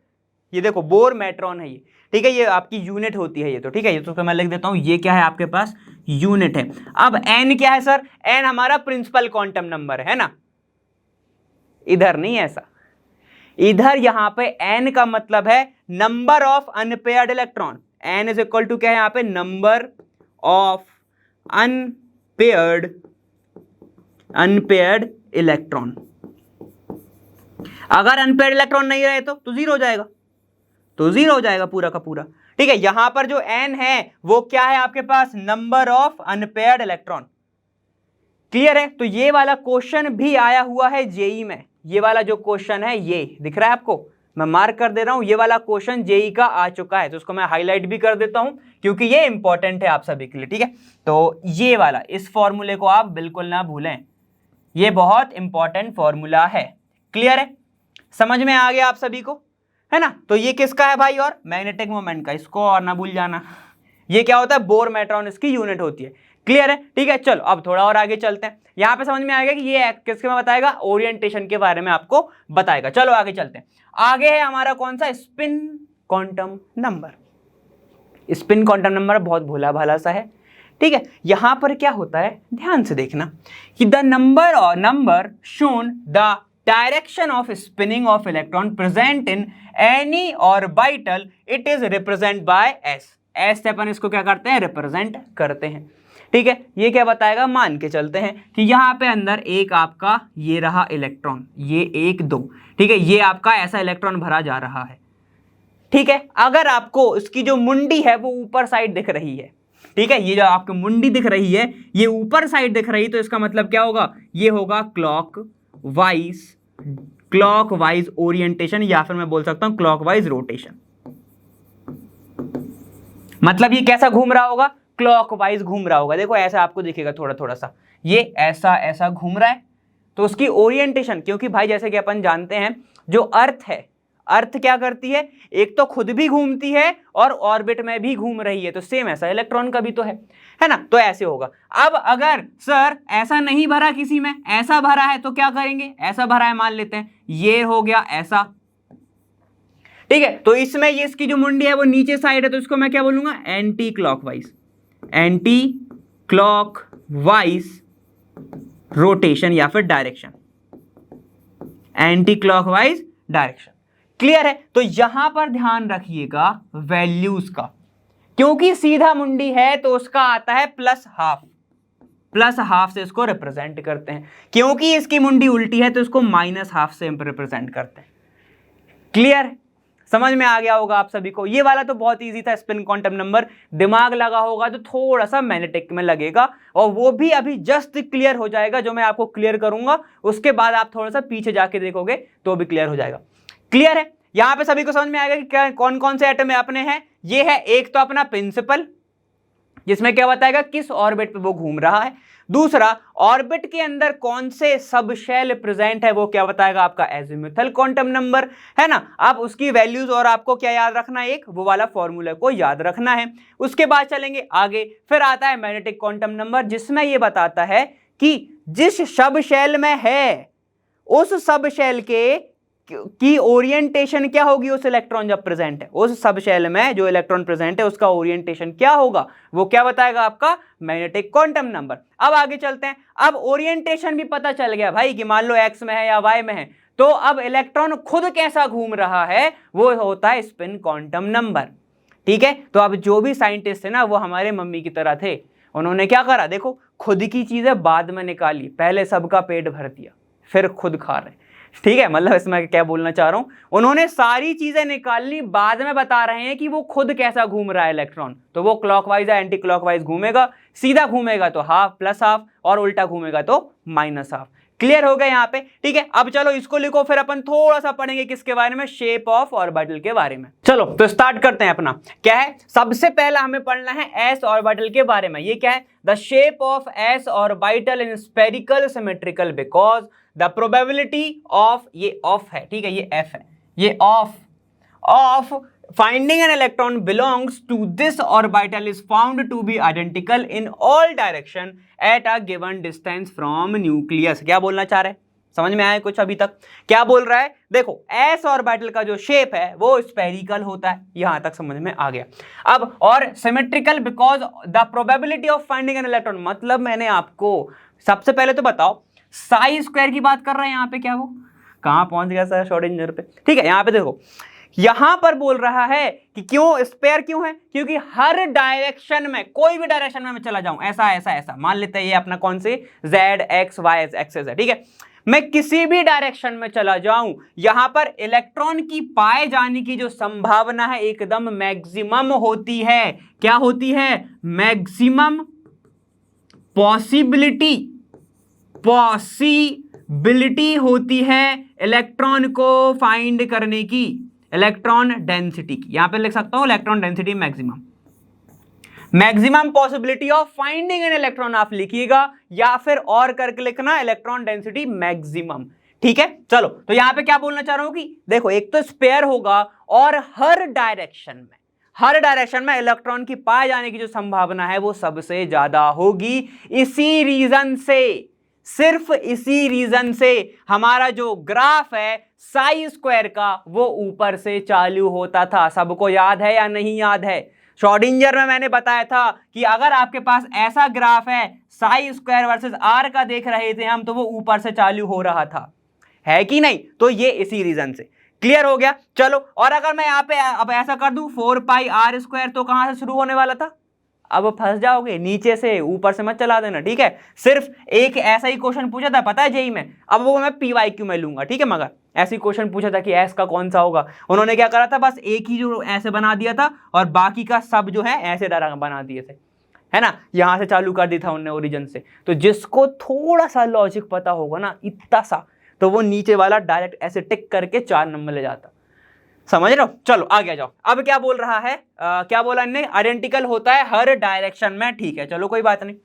ये देखो बोर मैट्रॉन है ये, ठीक है, ये आपकी यूनिट होती है ये, तो ठीक है, ये तो मैं लिख देता हूं, ये क्या है आपके पास, यूनिट है। अब n क्या है सर, n हमारा प्रिंसिपल क्वांटम नंबर है ना, इधर नहीं ऐसा, इधर यहां पे n का मतलब है number of unpaired electron, n is equal to क्या है यहाँ पे, नंबर ऑफ अनपेयर्ड इलेक्ट्रॉन। अगर अनपेयर्ड इलेक्ट्रॉन नहीं रहे तो 0 हो जाएगा, तो 0 हो जाएगा पूरा का पूरा, ठीक है। यहां पर जो n है वो क्या है आपके पास, number of unpaired electron, clear है। तो ये वाला क्वेश्चन भी आया हुआ है जेई में, ये वाला जो क्वेश्चन है ये दिख रहा है आपको, मैं मार्क कर दे रहा हूं, ये वाला क्वेश्चन जेई का आ चुका है, तो उसको मैं हाईलाइट भी कर देता हूं क्योंकि ये इंपॉर्टेंट है आप सभी के लिए, ठीक है। तो ये वाला, इस फॉर्मूले को आप बिल्कुल ना भूलें, ये बहुत इंपॉर्टेंट फॉर्मूला है, क्लियर है, समझ में आ गया आप सभी को, है ना। तो ये किसका है भाई, और मैग्नेटिक मोमेंट का, इसको और ना भूल जाना। ये क्या होता है, बोर मैट्रॉन इसकी यूनिट होती है, क्लियर है? ठीक है, चलो अब थोड़ा और आगे चलते हैं। यहां पे समझ में आ गया कि ये किसके में बताएगा, ओरिएंटेशन के बारे में आपको बताएगा। चलो आगे चलते हैं। आगे है हमारा कौन सा, spin quantum number. Spin quantum number बहुत भोला भाला सा है, ठीक है। यहां पर क्या होता है, ध्यान से देखना कि the number shown the direction of spinning of electron present in any orbital it is represent by S. S से अपन इसको क्या करते हैं, रिप्रेजेंट करते हैं, ठीक है। ये क्या बताएगा, मान के चलते हैं कि यहाँ पे अंदर एक आपका ये रहा इलेक्ट्रॉन, ये 1 2, ठीक है, ये आपका ऐसा इलेक्ट्रॉन भरा जा रहा है, ठीक है। अगर आपको इसकी जो मुंडी है वो ऊपर साइड दिख रही है, ठीक है, ये जो आपकी मुंडी दिख रही है ये ऊपर साइड दिख रही, तो इसका मतलब क्या होगा, ये होगा क्लॉकवाइज ओरिएंटेशन, या फिर मैं बोल सकता हूं क्लॉकवाइज रोटेशन। मतलब ये कैसा घूम रहा होगा, क्लॉकवाइज घूम रहा होगा। देखो ऐसा आपको दिखेगा थोड़ा थोड़ा सा, ये ऐसा ऐसा घूम रहा है, तो उसकी ओरिएंटेशन, क्योंकि भाई जैसे कि अपन जानते हैं जो अर्थ है, अर्थ क्या करती है, एक तो खुद भी घूमती है और ऑर्बिट में भी घूम रही है, तो सेम ऐसा इलेक्ट्रॉन का भी तो है ना, तो ऐसे होगा। अब अगर सर ऐसा नहीं भरा किसी में, ऐसा भरा है, तो क्या करेंगे, ऐसा भरा है मान लेते हैं, ये हो गया ऐसा, ठीक है, तो इसमें ये इसकी जो मुंडी है वो नीचे साइड है, तो इसको मैं क्या बोलूंगा, एंटी क्लॉकवाइज रोटेशन या फिर direction, anti clockwise direction. Clear है? तो यहां पर ध्यान रखिएगा वैल्यूज का, क्योंकि सीधा मुंडी है तो उसका आता है +½ से इसको रिप्रेजेंट करते हैं, क्योंकि इसकी मुंडी उल्टी है तो इसको -½ से रिप्रेजेंट करते हैं। क्लियर? समझ में आ गया होगा आप सभी को। ये वाला तो बहुत इजी था, स्पिन क्वांटम नंबर। दिमाग लगा होगा तो थोड़ा सा मैग्नेटिक में लगेगा, और वो भी अभी जस्ट क्लियर हो जाएगा, जो मैं आपको क्लियर करूंगा उसके बाद आप थोड़ा सा पीछे जाके देखोगे तो भी क्लियर हो जाएगा। क्लियर है? यहां पे सभी को समझ में आएगा कि क्या कौन कौन से एटम अपने हैं। ये है एक तो अपना प्रिंसिपल, जिसमें क्या बताएगा किस ऑर्बिट पे वो घूम रहा है। दूसरा, ऑर्बिट के अंदर कौन से सब शेल प्रेजेंट है, वो क्या बताएगा आपका एजीमुथल क्वांटम नंबर, है ना। अब उसकी वैल्यूज और आपको क्या याद रखना है, एक वो वाला फॉर्मूला को याद रखना है। उसके बाद चलेंगे आगे, फिर आता है मैग्नेटिक क्वांटम नंबर, जिसमें ये बताता है कि जिस सब शेल में है उस सब शेल की ओरिएंटेशन क्या होगी, उस इलेक्ट्रॉन जब प्रेजेंट है उस सब शेल में जो इलेक्ट्रॉन प्रेजेंट है उसका ओरिएंटेशन क्या होगा, वो क्या बताएगा आपका मैग्नेटिक क्वांटम नंबर। अब आगे चलते हैं। अब ओरिएंटेशन भी पता चल गया भाई कि मान लो एक्स में है या वाई में है, तो अब इलेक्ट्रॉन खुद कैसा घूम रहा है वो होता है स्पिन क्वांटम नंबर। ठीक है, तो अब जो भी साइंटिस्ट है ना वो हमारे मम्मी की तरह थे, उन्होंने क्या करा, देखो खुद की चीजें बाद में निकाली, पहले सबका पेट भर दिया फिर खुद खा रहे। ठीक है, मतलब इसमें क्या बोलना चाह रहा हूं, उन्होंने सारी चीजें निकालनी, बाद में बता रहे हैं कि वो खुद कैसा घूम रहा है इलेक्ट्रॉन। तो वो क्लॉकवाइज या एंटी क्लॉकवाइज घूमेगा, सीधा घूमेगा तो ½ और उल्टा घूमेगा तो -½ क्लियर हो गया यहाँ पे। ठीक है, अब चलो इसको लिखो, फिर अपन थोड़ा सा पढ़ेंगे किसके बारे में, शेप ऑफ ऑर्बिटल के बारे में। चलो तो स्टार्ट करते हैं अपना। क्या है, सबसे पहला हमें पढ़ना है एस ऑर्बिटल के बारे में। ये क्या है, the shape of S orbital in spherical symmetrical because the probability of, ये ऑफ है, ठीक है, ये एफ है, ये of finding an electron belongs to this orbital is found to be identical in all direction at a given distance from nucleus। क्या बोलना चाह रहे हैं, समझ में आया कुछ अभी तक? क्या बोल रहा है, देखो एस ऑर्बिटल का जो शेप है वो स्फेरिकल होता है, यहां तक समझ में आ गया। अब और symmetrical because the probability of finding an electron, मतलब मैंने आपको सबसे पहले तो बताओ साई स्क्वायर की बात कर रहे हैं यहाँ पे, क्या वो कहां पहुंच गया सर श्रोडिंगर पे। ठीक है, यहाँ पे देखो, यहां पर बोल रहा है कि क्यों स्पेयर क्यों है, क्योंकि हर डायरेक्शन में, कोई भी डायरेक्शन में मैं चला जाऊं, ऐसा ऐसा ऐसा मान लेते हैं, ये अपना कौन से Z X Y एक्सेस है, ठीक है, मैं किसी भी डायरेक्शन में चला जाऊं, यहां पर इलेक्ट्रॉन की पाए जाने की जो संभावना है एकदम मैक्सिमम होती है। क्या होती है, मैक्सिमम पॉसिबिलिटी होती है इलेक्ट्रॉन को फाइंड करने की, इलेक्ट्रॉन डेंसिटी की। यहां पे लिख सकता हूं electron density maximum possibility of finding an electron आप लिखिएगा, या फिर और करके लिखना इलेक्ट्रॉन डेंसिटी मैक्सिमम। ठीक है, चलो तो यहां पे क्या बोलना चाह रहा हूं कि देखो एक तो स्पेयर होगा और हर डायरेक्शन हर डायरेक्शन में इलेक्ट्रॉन की पाए जाने की जो संभावना है वो सबसे ज्यादा होगी। इसी रीजन से, सिर्फ इसी रीजन से हमारा जो ग्राफ है साई स्क्वायर का वो ऊपर से चालू होता था। सबको याद है या नहीं याद है? श्रोडिंगर में मैंने बताया था कि अगर आपके पास ऐसा ग्राफ है साई स्क्वायर वर्सेस आर का देख रहे थे हम, तो वो ऊपर से चालू हो रहा था, है कि नहीं? तो ये इसी रीजन से। क्लियर हो गया? चलो, और अगर मैं यहाँ पे अब ऐसा कर दूं 4 पाई आर स्क्वायर, तो कहां से शुरू होने वाला था? अब फंस जाओगे, नीचे से, ऊपर से मत चला देना, ठीक है? सिर्फ एक ऐसा ही क्वेश्चन पूछा था, पता है जेई में, अब वो मैं PYQ में लूंगा, ठीक है? मगर ऐसी क्वेश्चन पूछा था कि एस का कौन सा होगा, उन्होंने क्या करा था, बस एक ही जो ऐसे बना दिया था और बाकी का सब जो है ऐसे बना दिए थे, है ना? यहां से चालू कर दी था उन्होंने ओरिजिन से। तो जिसको थोड़ा सा लॉजिक पता होगा ना, इतना सा, तो वो नीचे वाला डायरेक्ट ऐसे टिक करके 4 नंबर ले जाता। समझ रहे हो? चलो आगे जाओ। अब क्या बोल रहा है, क्या बोला इन्हें? आइडेंटिकल होता है हर डायरेक्शन में, ठीक है, चलो कोई बात नहीं।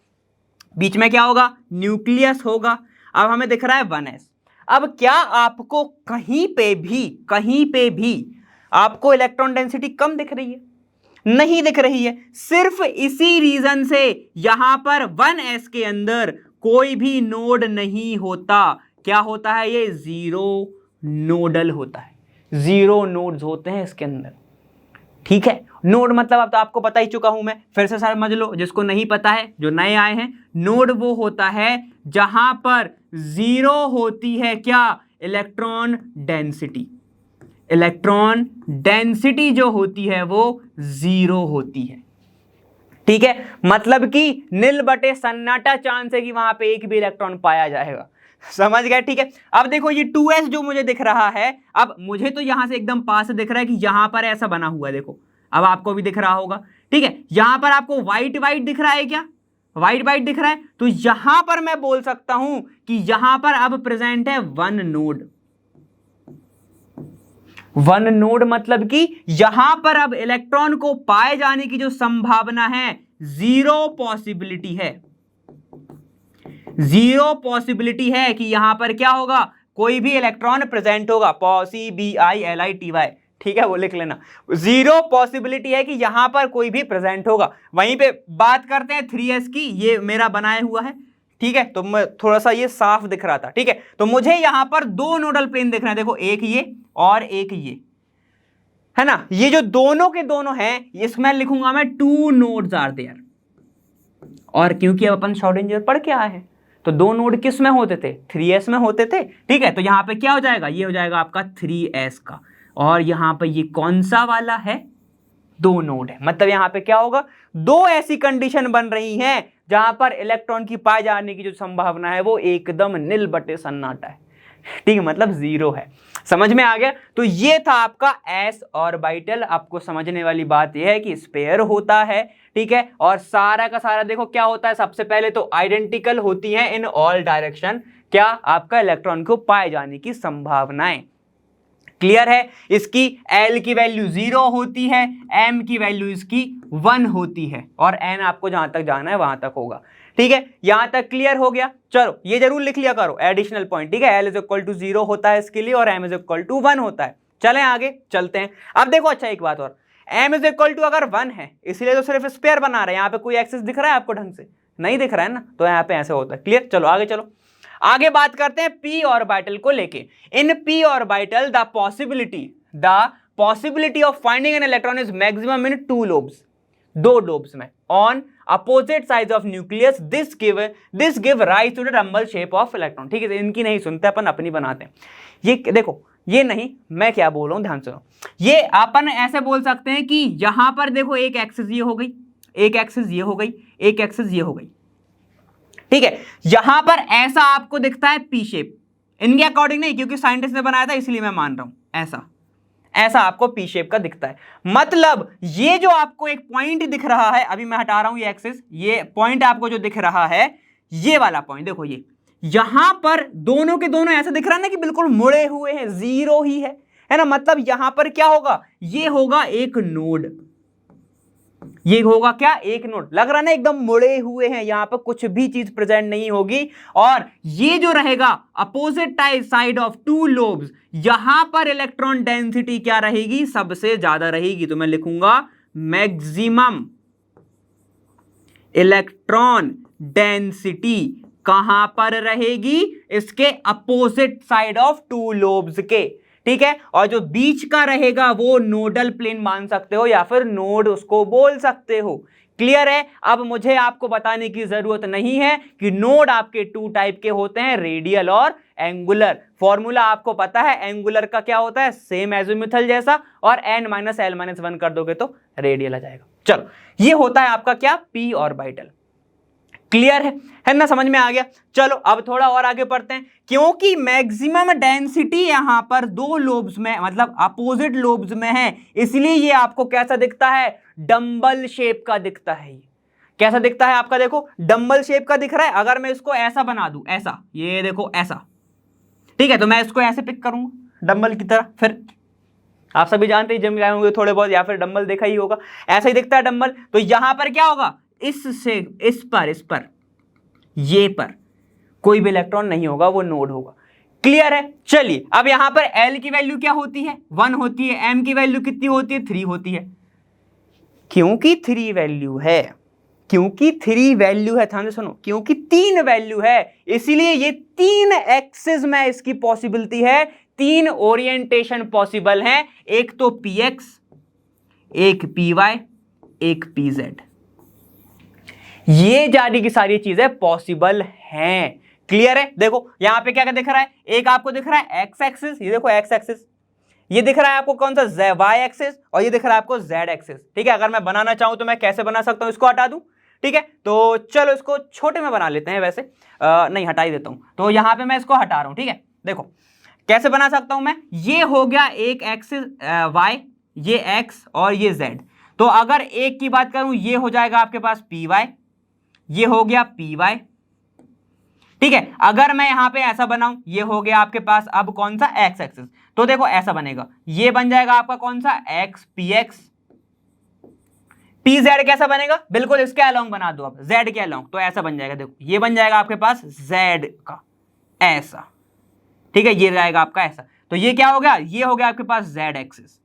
बीच में क्या होगा? न्यूक्लियस होगा। अब हमें दिख रहा है 1s। अब क्या आपको कहीं पे भी आपको इलेक्ट्रॉन डेंसिटी कम दिख रही है? नहीं दिख रही है। सिर्फ इसी रीजन से यहां पर 1s के अंदर कोई भी नोड नहीं होता। क्या होता है ये? जीरो नोडल होता है। 0 नोड्स होते हैं इसके अंदर, ठीक है? नोड मतलब अब तो आपको पता ही चुका हूं मैं, फिर से समझ लो जिसको नहीं पता है, जो नए आए हैं। नोड वो होता है जहां पर 0 होती है क्या? Electron density. इलेक्ट्रॉन डेंसिटी जो होती है वो 0 होती है, ठीक है? मतलब कि नील बटे सन्नाटा चांस है कि वहां पे एक भी इलेक्ट्रॉन पाया जाएगा। समझ गए? ठीक है। अब देखो ये 2s जो मुझे दिख रहा है, अब मुझे तो यहां से एकदम पास से दिख रहा है कि यहां पर ऐसा बना हुआ है, देखो अब आपको भी दिख रहा होगा, ठीक है? यहां पर आपको व्हाइट व्हाइट दिख रहा है, क्या व्हाइट व्हाइट दिख रहा है? तो यहां पर मैं बोल सकता हूं कि यहां पर अब प्रेजेंट है 1 नोड। 1 नोड मतलब कि यहां पर अब इलेक्ट्रॉन को पाए जाने की जो संभावना है 0 पॉसिबिलिटी है। 0 पॉसिबिलिटी है कि यहां पर क्या होगा? कोई भी इलेक्ट्रॉन प्रेजेंट होगा। POSSIBILITY, ठीक है, वो लिख लेना। 0 पॉसिबिलिटी है कि यहां पर कोई भी प्रेजेंट होगा। वहीं पे बात करते हैं 3s की, ये मेरा बनाया हुआ है, ठीक है? तो मैं थोड़ा सा ये साफ दिख रहा था, ठीक है? तो मुझे यहां पर 2 नोडल प्लेन दिख रहे हैं, देखो एक ये और एक ये, है ना? ये जो दोनों के दोनों हैं, इसमें लिखूंगा मैं 2 नोड्स आर देयर। और क्योंकि अब अपन श्रोडिंगर पढ़ के आए हैं, तो 2 नोड किस में होते थे? 3s में होते थे, ठीक है? तो यहां पे क्या हो जाएगा? ये हो जाएगा आपका 3s का। और यहां पे ये कौन सा वाला है? 2 नोड है। मतलब यहां पे क्या होगा? 2 ऐसी कंडीशन बन रही हैं जहां पर इलेक्ट्रॉन की पाए जाने की जो संभावना है वो एकदम नील बटे सन्नाटा है, ठीक है? मतलब 0 है। समझ में आ गया? तो ये था आपका s ऑर्बिटल। आपको समझने वाली बात यह है कि स्पेयर होता है, ठीक है? और सारा का सारा देखो क्या होता है, सबसे पहले तो आइडेंटिकल होती है इन ऑल डायरेक्शन, क्या? आपका इलेक्ट्रॉन को पाए जाने की संभावनाएं। क्लियर है? इसकी L की वैल्यू 0 होती है, M की वैल्यू इसकी 1 होती है, और N आपको जहां तक जाना है वहां तक होगा, ठीक है? यहां तक क्लियर हो गया? चलो ये जरूर लिख लिया करो एडिशनल पॉइंट, ठीक है? L इज इक्वल टू 0 होता है इसके लिए और M इज इक्वल टू 1 होता है। चलें आगे चलते हैं। अब देखो, अच्छा एक बात और, M इज इक्वल टू अगर 1 है, इसलिए तो सिर्फ स्पेयर बना रहे हैं। यहाँ पे कोई एक्सिस दिख रहा है आपको? ढंग से नहीं दिख रहा है ना, तो यहाँ पे ऐसे होता है। क्लियर? चलो आगे चलो, आगे बात करते हैं p ऑर्बिटल को लेके। In p orbital the possibility of finding an electron is maximum in 2 lobes, 2 lobes में, on opposite sides of nucleus. This give rise to the rumble shape of electron, ठीक है? इनकी नहीं सुनते अपन, अपनी बनाते हैं। ये देखो, ये नहीं, मैं क्या बोल रहा हूं ध्यान सुनो। ये अपन ऐसे बोल सकते हैं कि यहां पर देखो एक एक्सिस ये हो गई, एक एक्सिस ये हो गई, एक एक्सिस ये हो गई, ठीक है? यहां पर ऐसा आपको दिखता है पी शेप, इनके अकॉर्डिंग नहीं, क्योंकि साइंटिस्ट ने बनाया था इसलिए मैं मान रहा हूं। ऐसा आपको पी शेप का दिखता है। मतलब ये जो आपको एक पॉइंट दिख रहा है, अभी मैं हटा रहा हूं ये एक्सिस, ये पॉइंट आपको जो दिख रहा है, ये वाला पॉइंट देखो, ये यहां पर दोनों के दोनों ऐसा दिख रहा है ना कि बिल्कुल मुड़े हुए हैं, 0 ही है ना? मतलब यहां पर क्या होगा? ये होगा एक नोड, ये होगा क्या? एक नोड। लग रहा है ना एकदम मुड़े हुए हैं, यहां पर कुछ भी चीज प्रेजेंट नहीं होगी। और ये जो रहेगा अपोजिट साइड ऑफ 2 लोब्स, यहां पर इलेक्ट्रॉन डेंसिटी क्या रहेगी? सबसे ज्यादा रहेगी। तो मैं लिखूंगा मैक्सिमम इलेक्ट्रॉन डेंसिटी कहां पर रहेगी? इसके opposite side of two lobes के, ठीक है। और जो बीच का रहेगा वो नोडल प्लेन मान सकते हो या फिर नोड उसको बोल सकते हो। क्लियर है? अब मुझे आपको बताने की जरूरत नहीं है कि नोड आपके टू टाइप के होते हैं, रेडियल और एंगुलर। फॉर्मूला आपको पता है, एंगुलर का क्या होता है? सेम एजिमुथल जैसा, और n-l-1 कर दोगे तो रेडियल आ जाएगा। चलो, ये होता है आपका क्या? P orbital. क्लियर है ना? समझ में आ गया। चलो अब थोड़ा और आगे बढ़ते हैं। क्योंकि मैक्सिमम डेंसिटी यहां पर दो लोब्स में, मतलब अपोजिट लोब्स में है, इसलिए ये आपको कैसा दिखता है? डंबल शेप का दिखता है। कैसा दिखता है आपका? देखो डंबल शेप का दिख रहा है। अगर मैं इसको ऐसा बना दूं, ऐसा, ये देखो ऐसा, ठीक है, तो मैं इसको ऐसे पिक करूंगा डंबल की तरह। फिर आप सभी जानते हैं, जिम गए होंगे थोड़े बहुत या फिर डंबल देखा ही होगा, ऐसा ही दिखता है डंबल। तो यहां पर क्या होगा? इससे इस पर ये पर कोई भी इलेक्ट्रॉन नहीं होगा, वो नोड होगा। क्लियर है? चलिए, अब यहां पर L की वैल्यू क्या होती है? 1 होती है। M की वैल्यू कितनी होती है? 3 होती है। क्योंकि 3 वैल्यू है, क्योंकि 3 वैल्यू है, ध्यान से सुनो, क्योंकि 3 वैल्यू है, इसीलिए ये 3 एक्सिस में इसकी पॉसिबिलिटी है, 3 ओरिएंटेशन पॉसिबल है। एक तो px, एक py, एक pz। ये जारी की सारी चीजें पॉसिबल हैं। क्लियर है? देखो यहां पे क्या क्या दिख रहा है? एक आपको दिख रहा है एक्स एक्सिस, ये देखो एक्स एक्सिस। ये दिख रहा है आपको कौन सा? Y axis. और ये दिख रहा है आपको जेड एक्सिस। ठीक है, अगर मैं बनाना चाहूं तो मैं कैसे बना सकता हूं? इसको हटा दूं, ठीक है, तो चलो इसको छोटे में बना लेते हैं। वैसे नहीं, हटा ही देता हूं। तो यहां पे मैं इसको हटा रहा हूं, ठीक है। देखो कैसे बना सकता हूं मैं? ये हो गया एक एक्सिस वाई, ये एक्स और ये जेड। तो अगर एक की बात करूं, ये हो जाएगा आपके पास पी वाई, ये हो गया पी वाई, ठीक है। अगर मैं यहां पे ऐसा बनाऊं, ये हो गया आपके पास अब कौन सा? X axis. तो देखो ऐसा बनेगा, ये बन जाएगा आपका कौन सा? X P x. P Z कैसा बनेगा? बिल्कुल इसके अलोंग बना दो आप, जेड के अलोंग, तो ऐसा बन जाएगा। देखो ये बन जाएगा आपके पास जेड का ऐसा, ठीक है, ये रहेगा आपका ऐसा। तो ये क्या हो गया? ये हो गया आपके पास जेड एक्सिस,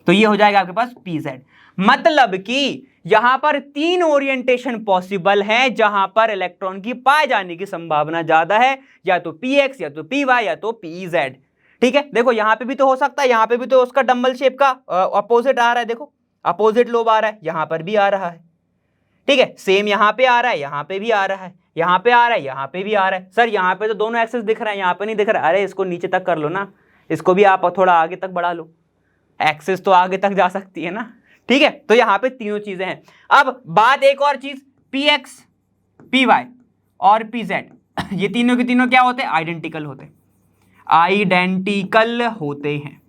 तो ये हो जाएगा आपके पास पी जेड। मतलब कि यहां पर 3 ओरिएंटेशन पॉसिबल है जहां पर इलेक्ट्रॉन की पाए जाने की संभावना ज्यादा है, या तो px, या तो py, या तो pz। ठीक है, देखो यहां पे भी तो हो सकता है, यहां पे भी तो उसका डंबल शेप का अपोजिट आ रहा है। देखो अपोजिट लोब आ रहा है, यहां पर भी आ रहा है, ठीक है, सेम यहां पे आ रहा है, यहां पे भी आ रहा है, यहां पे आ रहा है, यहां पे भी आ रहा है। सर यहां पे तो दोनों एक्सिस दिख रहे हैं, यहां पे नहीं दिख रहा है। अरे इसको नीचे तक कर लो ना, इसको भी आप थोड़ा आगे तक बढ़ा लो, एक्सिस तो आगे तक जा सकती है ना, ठीक है। तो यहां पे तीनों चीजें हैं। अब बात एक और चीज, px, py और pz, ये तीनों के तीनों क्या होते हैं? आइडेंटिकल होते हैं, आइडेंटिकल होते हैं।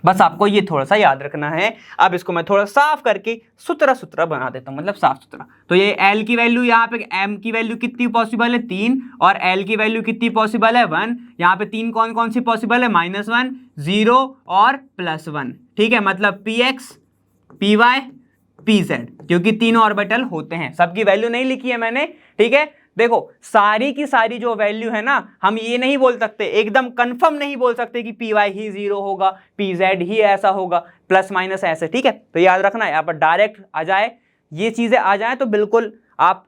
बस आपको ये थोड़ा सा याद रखना है। अब इसको मैं थोड़ा साफ करके सुथरा सुथरा बना देता हूं, मतलब साफ सुथरा। तो ये L की वैल्यू, यहाँ पे M की वैल्यू कितनी पॉसिबल है? 3, और L की वैल्यू कितनी पॉसिबल है? 1। यहाँ पे 3 कौन कौन सी पॉसिबल है? -1, 0 और +1, ठीक है। मतलब px, py, pz, क्योंकि तीनों ऑर्बिटल होते हैं। सबकी वैल्यू नहीं लिखी है मैंने, ठीक है। देखो सारी की सारी जो वैल्यू है ना, हम ये नहीं बोल सकते, एकदम कंफर्म नहीं बोल सकते कि py ही 0 होगा, pz ही ऐसा होगा, प्लस माइनस ऐसे, ठीक है। तो याद रखना, यहाँ पर डायरेक्ट आ जाए, ये चीजें आ जाए तो बिल्कुल आप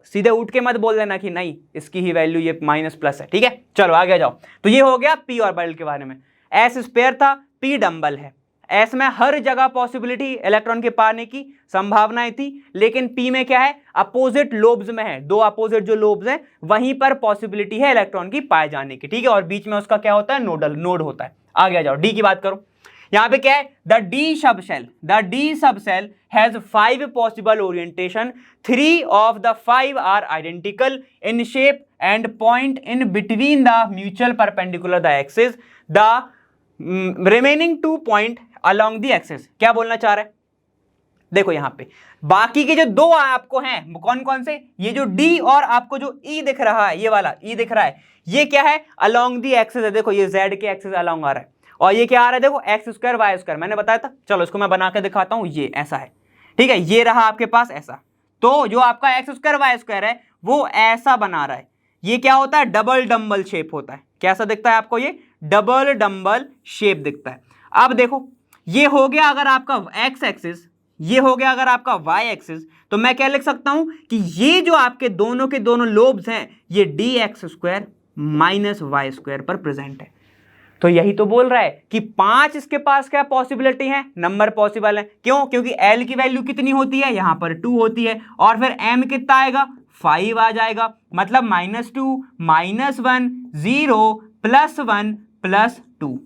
सीधे उठ के मत बोल देना कि नहीं इसकी ही वैल्यू ये माइनस प्लस है, ठीक है। चलो आगे जाओ। तो ये हो गया p ऑर्बिटल के बारे में। s स्पेयर था, p डंबल है। एस में हर जगह पॉसिबिलिटी इलेक्ट्रॉन के पाने की संभावनाएं थी, लेकिन पी में क्या है? अपोजिट लोब्स में है, दो अपोजिट जो लोब्स हैं वहीं पर पॉसिबिलिटी है इलेक्ट्रॉन की पाए जाने की, ठीक है। और बीच में उसका क्या होता है? नोड होता है। आगे आ जाओ, डी की बात करो। यहां पे क्या है? The D sub shell has 5 possible orientation, 3 of the 5 are identical in shape and point in between the mutual perpendicular the axis, the remaining 2 point along the axis. क्या बोलना चाह रहा है? देखो यहां पे बाकी के जो 2 आपको हैं कौन कौन से? ये जो डी और आपको जो ई दिख रहा है, ये वाला ई दिख रहा है, ये क्या है? अलोंग द एक्सिस है। देखो ये जेड के एक्सिस अलोंग आ रहा है, और ये क्या आ रहा है? देखो एक्स स्क्वायर वाई स्क्वायर, मैंने बताया था। चलो इसको मैं बना के दिखाता हूं, ये ऐसा है, ठीक है। ये रहा आपके पास ऐसा, तो जो आपका एक्स स्क्वायर वाई स्क्वायर है वो ऐसा बना रहा है। ये क्या होता है? डबल डंबल शेप होता है। कैसा दिखता है आपको? ये डबल डंबल शेप दिखता है। अब देखो ये हो गया अगर आपका एक्स एक्सिस, ये हो गया अगर आपका वाई एक्सिस, तो मैं क्या लिख सकता हूं कि ये जो आपके दोनों के दोनों लोब्स हैं ये D X square minus Y square पर प्रेजेंट है। तो यही तो बोल रहा है कि 5 इसके पास क्या पॉसिबिलिटी है, नंबर पॉसिबल है। क्यों? क्योंकि एल की वैल्यू कितनी होती है, यहां पर 2 होती है, और फिर एम कितना आएगा, 5 आ जाएगा, मतलब -2 -1 0 +1 +2,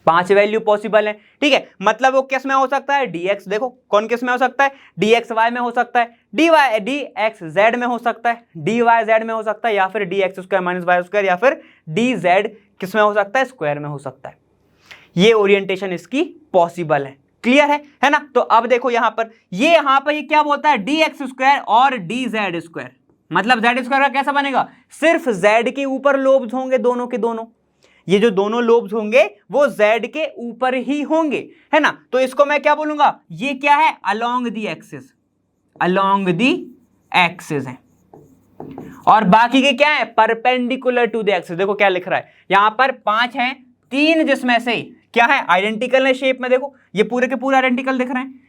5 वैल्यू पॉसिबल है। ठीक है, मतलब वो किस में हो सकता है, dx, देखो कौन किस में हो सकता है, dxy में हो सकता है, dxz में हो सकता है, dyz में हो सकता है, या फिर dx square minus Y square, या फिर dz किस में हो सकता है, स्क्वायर में हो सकता है। ये ओरिएंटेशन इसकी पॉसिबल है। क्लियर है ना। तो अब देखो यहां पर ये क्या बोलता है, dx स्क्वायर और dz स्क्वायर, मतलब z स्क्वायर का कैसा बनेगा, सिर्फ z के ऊपर लोब्स होंगे दोनों के दोनों, ये जो दोनों लोब्स होंगे वो z के ऊपर ही होंगे, है ना। तो इसको मैं क्या बोलूंगा, ये क्या है, along the axis, along the axis है, और बाकी के क्या है, परपेंडिकुलर टू द एक्सिस। देखो क्या लिख रहा है यहां पर, 5 हैं, 3 जिसमें से क्या है, आइडेंटिकल है शेप में। देखो ये पूरे के पूरे आइडेंटिकल दिख रहे हैं।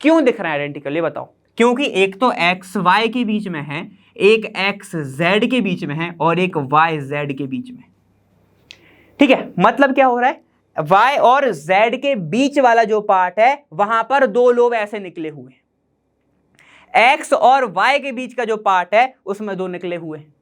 क्यों दिख रहे हैं आइडेंटिकल, ये बताओ। क्योंकि एक तो एक्स वाई के बीच में है, एक एक्स जेड के बीच में है, और एक वाई जेड के बीच में। ठीक है, मतलब क्या हो रहा है, y और z के बीच वाला जो पार्ट है वहां पर 2 लोब ऐसे निकले हुए हैं, x और y के बीच का जो पार्ट है उसमें 2 निकले हुए हैं।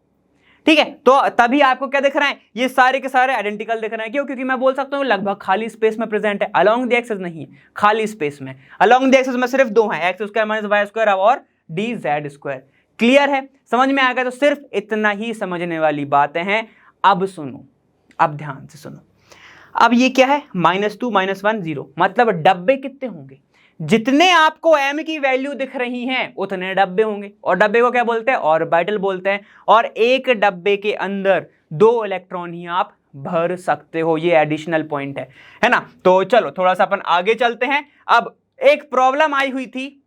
ठीक है, तो तभी आपको क्या दिख रहा है, ये सारे के सारे आइडेंटिकल दिख रहे हैं। क्यों? क्योंकि मैं बोल सकता हूं लगभग खाली स्पेस में प्रेजेंट है, अलोंग द एक्सिस नहीं है, खाली स्पेस में। अलोंग द एक्सिस में सिर्फ 2 हैं, X square minus Y square और डी जेड स्क्वायर। क्लियर है, समझ में आ गया। तो सिर्फ इतना ही समझने वाली बातें हैं। अब सुनो, अब ध्यान से सुनो। अब ये क्या है, -2 -1 0, मतलब डब्बे कितने होंगे, जितने आपको m की वैल्यू दिख रही हैं उतने डब्बे होंगे, और डब्बे को क्या बोलते हैं, ऑर्बिटल बोलते हैं। और एक डब्बे के अंदर 2 इलेक्ट्रॉन ही आप भर सकते हो, ये एडिशनल पॉइंट है ना। तो चलो थोड़ा सा अपन आगे चलते हैं। अब एक प्रॉब्लम आई हुई थी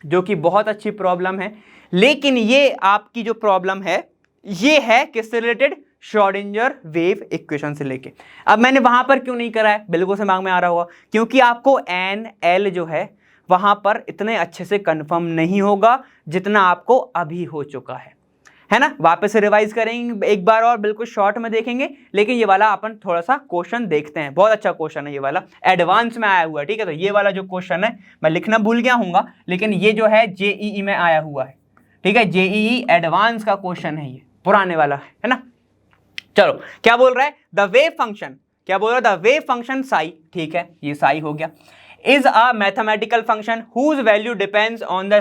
जो कि बहुत अच्छी प्रॉब्लम है, लेकिन ये आपकी जो प्रॉब्लम है ये है किससे रिलेटेड, श्रोडिंगर वेव इक्वेशन से लेके। अब मैंने वहां पर क्यों नहीं करा है, बिल्कुल से दिमाग में आ रहा होगा, क्योंकि आपको एन एल जो है वहां पर इतने अच्छे से कंफर्म नहीं होगा जितना आपको अभी हो चुका है ना। वापस से रिवाइज करेंगे एक बार और, बिल्कुल शॉर्ट में देखेंगे, लेकिन ये वाला अपन थोड़ा सा क्वेश्चन देखते हैं। बहुत अच्छा क्वेश्चन है ये वाला, एडवांस में आया हुआ है। ठीक है, तो ये वाला जो क्वेश्चन है मैं लिखना भूल गया हूँ, लेकिन ये जो है जेईई में आया हुआ है। ठीक है, जेईई एडवांस का क्वेश्चन है, ये पुराने वाला है ना। चलो क्या बोल रहा है, द वेव फंक्शन, क्या बोल रहा है, द वेव फंक्शन साई, ठीक है ये साई हो गया, is a mathematical function whose value depends on the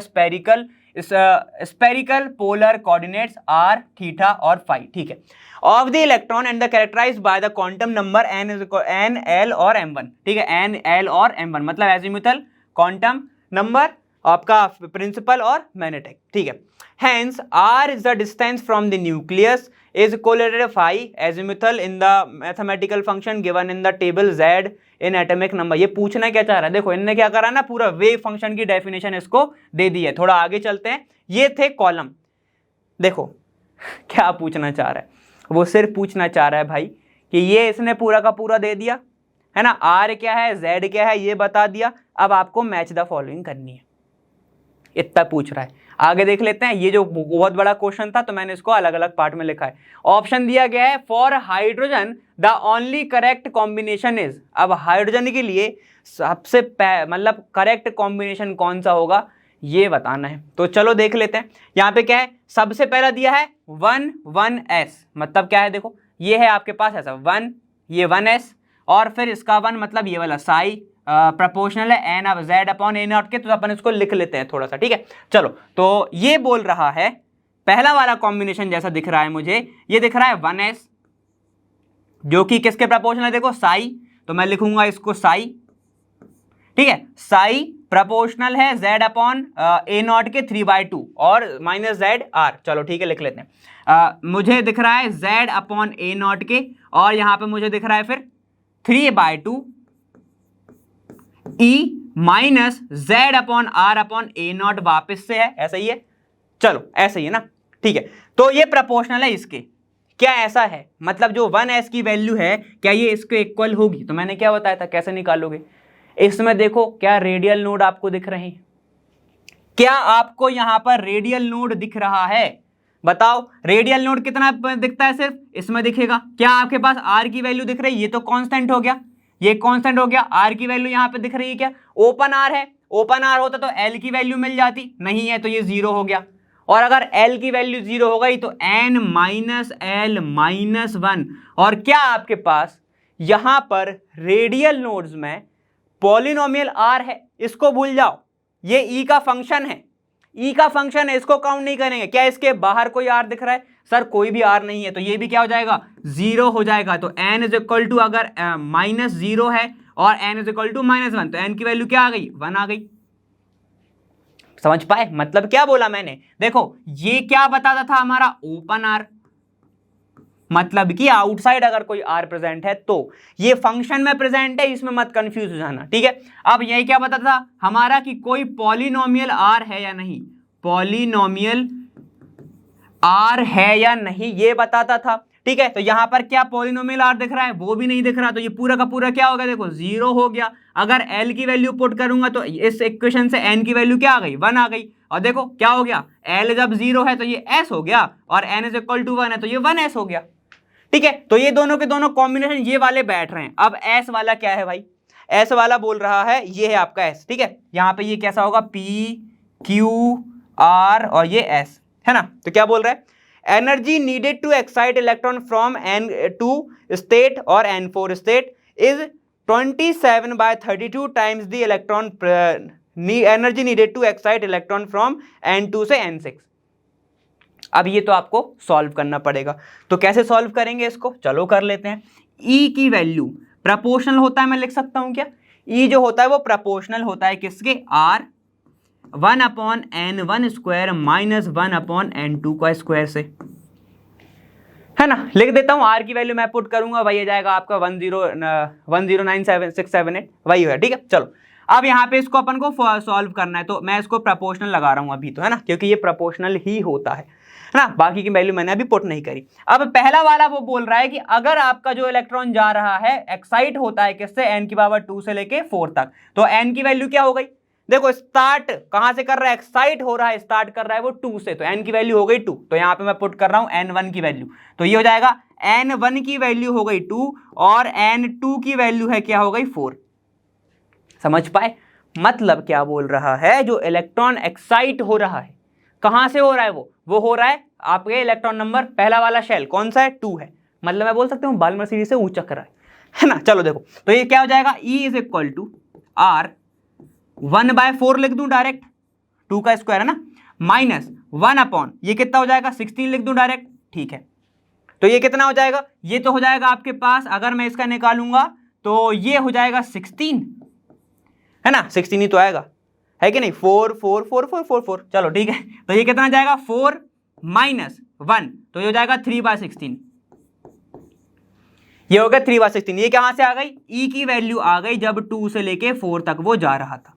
spherical polar coordinates r, theta और फाई। ठीक है, of the electron and the characterized by the quantum number n l और m1। ठीक है, n l और m1 मतलब azimuthal, quantum number, आपका principal और मैग्नेटिक। ठीक है, hence r is the distance from the nucleus is correlated phi azimuthal in the mathematical function given in the table z in atomic number। ये पूछना क्या चाह रहा है, देखो इनने क्या करा ना, पूरा वेव फंक्शन की डेफिनेशन इसको दे दी है। थोड़ा आगे चलते हैं, ये थे कॉलम। देखो क्या पूछना चाह रहा है, वो सिर्फ पूछना चाह रहा है भाई कि ये इसने पूरा का पूरा दे दिया है ना, r क्या है z क्या है ये बता दिया, अब आपको मैच द फॉलोइंग करनी है, इतना पूछ रहा है। आगे देख लेते हैं, ये जो बहुत बड़ा क्वेश्चन था तो मैंने इसको अलग अलग पार्ट में लिखा है। ऑप्शन दिया गया है for hydrogen the only correct combination is. अब हाइड्रोजन के लिए सबसे मतलब करेक्ट कॉम्बिनेशन कौन सा होगा ये बताना है। तो चलो देख लेते हैं, यहाँ पे क्या है, सबसे पहला दिया है 1 1s, मतलब क्या है, देखो ये है आपके पास ऐसा 1, ये 1s, और फिर इसका 1 मतलब ये वाला साई प्रोपोर्शनल है n Z upon a naught के, तो अपन इसको लिख लेते हैं थोड़ा सा। ठीक है, चलो तो ये बोल रहा है पहला वाला कॉम्बिनेशन जैसा दिख रहा है मुझे, ये दिख रहा है 1s जो कि किसके प्रोपोर्शनल है, देखो साई, तो मैं लिखूंगा इसको साई। ठीक है, साई प्रोपोर्शनल है जेड अपॉन ए नॉट के 3/2 और माइनस जेड आर। चलो ठीक है लिख लेते हैं। मुझे दिख रहा है जेड अपॉन ए नॉट के, और यहां पे मुझे दिख रहा है फिर 3/2 E minus Z upon r upon a naught, वापिस से है, ऐसा ही है। चलो ऐसा ही है ना। ठीक है, तो ये प्रोपोर्शनल है इसके, क्या ऐसा है, मतलब जो 1s की वैल्यू है क्या ये इसके इक्वल होगी? तो मैंने क्या बताया था कैसे निकालोगे। इसमें देखो क्या रेडियल नोड आपको दिख रहे हैं, क्या आपको यहां पर रेडियल नोड दिख रहा है? बताओ रेडियल नोड कितना दिखता है, सिर्फ इसमें दिखेगा। क्या आपके पास आर की वैल्यू दिख रही है? ये तो कांस्टेंट हो गया, ये कांस्टेंट हो गया। आर की वैल्यू यहां पे दिख रही है क्या? ओपन आर है, ओपन आर होता तो एल की वैल्यू मिल जाती, नहीं है तो ये जीरो हो गया। और अगर एल की वैल्यू जीरो हो गई तो n minus l minus one. और क्या आपके पास यहां पर रेडियल नोड्स में पॉलिनोमियल आर है, इसको भूल जाओ, ये ई का फंक्शन है, ई का फंक्शन है, इसको काउंट नहीं करेंगे। क्या इसके बाहर कोई आर दिख रहा है? सर कोई भी आर नहीं है, तो ये भी क्या हो जाएगा? जीरो हो जाएगा। तो एन इज इक्वल टू अगर माइनस जीरो है और n is equal to minus one, तो एन की वैल्यू क्या आ गई? वन आ गई। समझ पाए मतलब क्या बोला मैंने? देखो ये क्या बताता था हमारा? ओपन आर, मतलब कि आउटसाइड अगर कोई आर प्रेजेंट है तो। ये फंक्शन में प्रेजेंट है, इसमें मत कंफ्यूज हो जाना, ठीक है। अब यही क्या बताता था हमारा कि कोई पॉलिनोमियल आर है या नहीं, पॉलिनोमियल आर है या नहीं ये बताता था, ठीक है। तो यहां पर क्या पॉलिनोमियल आर दिख रहा है? वो भी नहीं दिख रहा, तो ये पूरा का पूरा क्या हो गया? देखो जीरो हो गया। अगर एल की वैल्यू पुट करूंगा तो इस इक्वेशन से एन की वैल्यू क्या आ गई? वन आ गई। और देखो क्या हो गया? एल जब जीरो है तो ये एस हो गया, और n is equal to one है तो ये वन एस हो गया, ठीक है। तो ये दोनों के दोनों कॉम्बिनेशन ये वाले बैठ रहे हैं। अब एस वाला क्या है भाई? एस वाला बोल रहा है ये है आपका एस, ठीक है। यहां पे ये कैसा होगा? पी क्यू आर और ये एस है ना। तो क्या बोल रहा है? Energy needed to excite electron from N2 state और N4 state is 27/32 times the electron energy needed to excite electron from N2 से N6। अब ये तो आपको सॉल्व करना पड़ेगा, तो कैसे सॉल्व करेंगे इसको? चलो कर लेते हैं। ई की वैल्यू प्रपोर्शनल होता है, मैं लिख सकता हूं क्या? ई जो होता है वो प्रपोर्शनल होता है किसके? Are 1/n1 square minus 1/n2 का स्क्वायर से, है ना। लिख देता हूं, आर की वैल्यू मैं पुट करूंगा, वही आ जाएगा आपका 1097678, वही है, ठीक है। चलो अब यहाँ पे इसको अपन को सॉल्व करना है, तो मैं इसको प्रपोर्शनल लगा रहा हूं अभी तो, है ना, क्योंकि ये प्रपोर्शनल ही होता है ना। बाकी की वैल्यू मैंने अभी पुट नहीं करी। अब पहला वाला वो बोल रहा है कि अगर आपका जो इलेक्ट्रॉन जा रहा है एक्साइट होता है किससे? n की पावर 2 से लेके 4 तक, तो n की वैल्यू क्या हो गई? देखो स्टार्ट कहां से कर रहा है? एक्साइट हो रहा है, स्टार्ट कर रहा है वो 2 से, तो n की वैल्यू हो गई 2। तो यहां पे मैं पुट कर रहा हूं n1 की वैल्यू, तो ये हो जाएगा n1 की वैल्यू हो गई 2 और n2 की वैल्यू है क्या हो गई? 4। समझ पाए मतलब क्या बोल रहा है? जो इलेक्ट्रॉन एक्साइट हो रहा है कहां से हो रहा है? वो हो रहा है आपके इलेक्ट्रॉन नंबर पहला वाला शेल कौन सा है? 2 है, मतलब मैं बोल सकता हूं बाल्मर सीरीज से ऊंचा कर रहा है ना। चलो देखो, तो ये क्या हो जाएगा? E is equal to r 1/4 लिख दूं डायरेक्ट, 2 का स्क्वायर है ना, माइनस 1 ये कितना हो जाएगा? 16 लिख दूं डायरेक्ट, ठीक है। तो ये कितना हो जाएगा? ये तो हो जाएगा आपके पास, अगर मैं इसका निकालूंगा तो ये हो जाएगा 16, है ना। 16 ही तो आएगा, है कि नहीं? 4 4 4 4 4 4, चलो ठीक है। तो ये कितना जाएगा? 4 माइनस 1, तो ये हो जाएगा 3/16, ये हो गया 3/16। ये कहां से आ गई? ई की वैल्यू आ गई जब 2 से लेके 4 तक वो जा रहा था,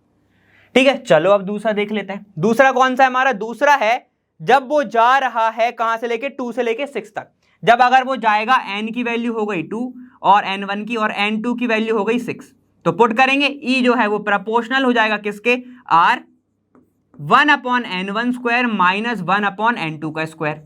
ठीक है। चलो अब दूसरा देख लेते हैं। दूसरा कौन सा है हमारा? दूसरा है जब वो जा रहा है कहां से लेके? 2 से लेके 6 तक। जब अगर वो जाएगा n की वैल्यू हो गई 2 और n1 की, और n2 की वैल्यू हो गई 6, तो पुट करेंगे E जो है वो प्रपोर्शनल हो जाएगा किसके? R 1/n1 square minus 1/n2 का स्क्वायर।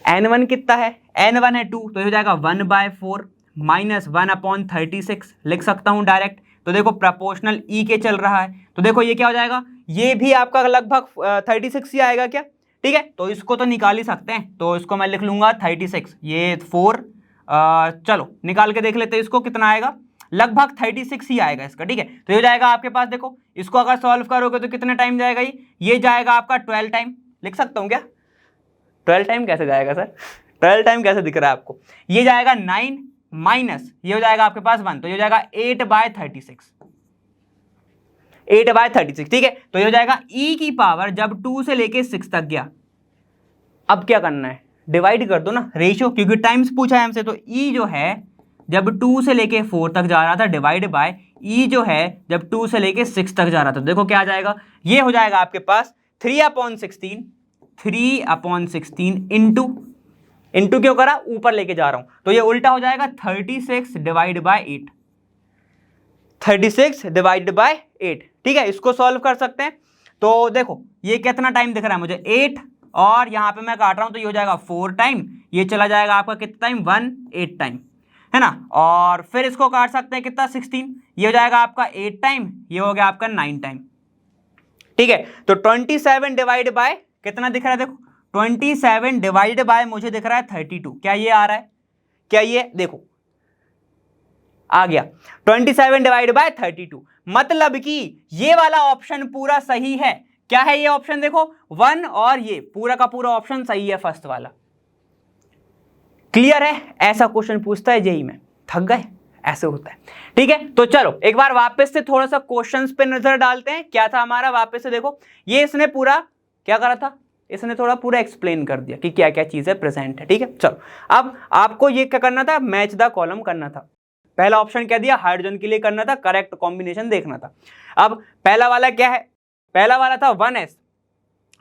n1 कितना है? n1 है 2, तो हो जाएगा 1/4 माइनस 1/36 लिख सकता हूं डायरेक्ट। तो देखो प्रपोर्शनल E के चल रहा है, तो देखो ये क्या हो जाएगा? ये भी आपका लगभग 36 ही आएगा क्या? ठीक है, तो इसको तो निकाल ही सकते हैं, तो इसको मैं लिख लूंगा 36, ये 4, चलो निकाल के देख लेते हैं इसको कितना आएगा। लगभग 36 ही आएगा इसका, ठीक है। तो ये हो जाएगा आपके पास, देखो इसको अगर सॉल्व करोगे तो कितने टाइम जाएगा? ये जाएगा आपका 12 टाइम। लिख सकता हूं क्या? 12 टाइम कैसे जाएगा सर? 12 टाइम कैसे दिख रहा है आपको? ये जाएगा 9 माइनस ये हो जाएगा आपके पास 1, तो ये हो जाएगा 8/36, 8/36, ठीक है। तो ये हो जाएगा E की पावर जब 2 से लेके 6 तक गया। अब क्या करना है? डिवाइड कर दो ना, रेशियो, क्योंकि टाइम्स पूछा है हमसे। तो E जो है जब 2 से लेके 4 तक जा रहा था, डिवाइड बाय E जो है जब 2 से लेके 6 तक जा रहा था। देखो क्या आ जाएगा? ये हो जाएगा आपके पास 3/16 इंटू इंटू क्यों करा, ऊपर लेके जा रहा हूं, तो ये उल्टा हो जाएगा 36 डिवाइड बाय 8, 36 डिवाइड बाय 8। ठीक है, इसको सॉल्व कर सकते हैं। तो देखो ये कितना टाइम दिख रहा है मुझे, 8, और यहां पे मैं काट रहा हूं तो ये हो जाएगा 4 टाइम, ये चला जाएगा आपका कितना टाइम, 1 8 टाइम, है ना। और फिर इसको काट सकते हैं कितना, 16, ये हो जाएगा आपका 8 टाइम, ये हो गया आपका 9 टाइम। ठीक है, तो 27 डिवाइड बाय कितना दिख रहा है, देखो 27 डिवाइड बाय मुझे दिख रहा है 32, क्या ये आ रहा है, क्या ये देखो आ गया 27 डिवाइड बाय 32, मतलब कि ये वाला ऑप्शन पूरा सही है। क्या है ये ऑप्शन, देखो 1 और ये पूरा का पूरा ऑप्शन सही है, फर्स्ट वाला। क्लियर है, ऐसा क्वेश्चन पूछता है जेईई में, थक गए, ऐसे होता है। ठीक है, तो चलो एक बार वापस से थोड़ा सा क्वेश्चंस पे नजर डालते हैं। क्या था हमारा, वापस से देखो, ये इसने पूरा क्या करा था, इसने थोड़ा पूरा एक्सप्लेन कर दिया कि क्या क्या चीजें प्रेजेंट है। ठीक है, चलो अब आपको ये क्या करना था, मैच द कॉलम करना था। पहला ऑप्शन क्या दिया, हाइड्रोजन के लिए करना था, करेक्ट कॉम्बिनेशन देखना था। अब पहला वाला क्या है, पहला वाला था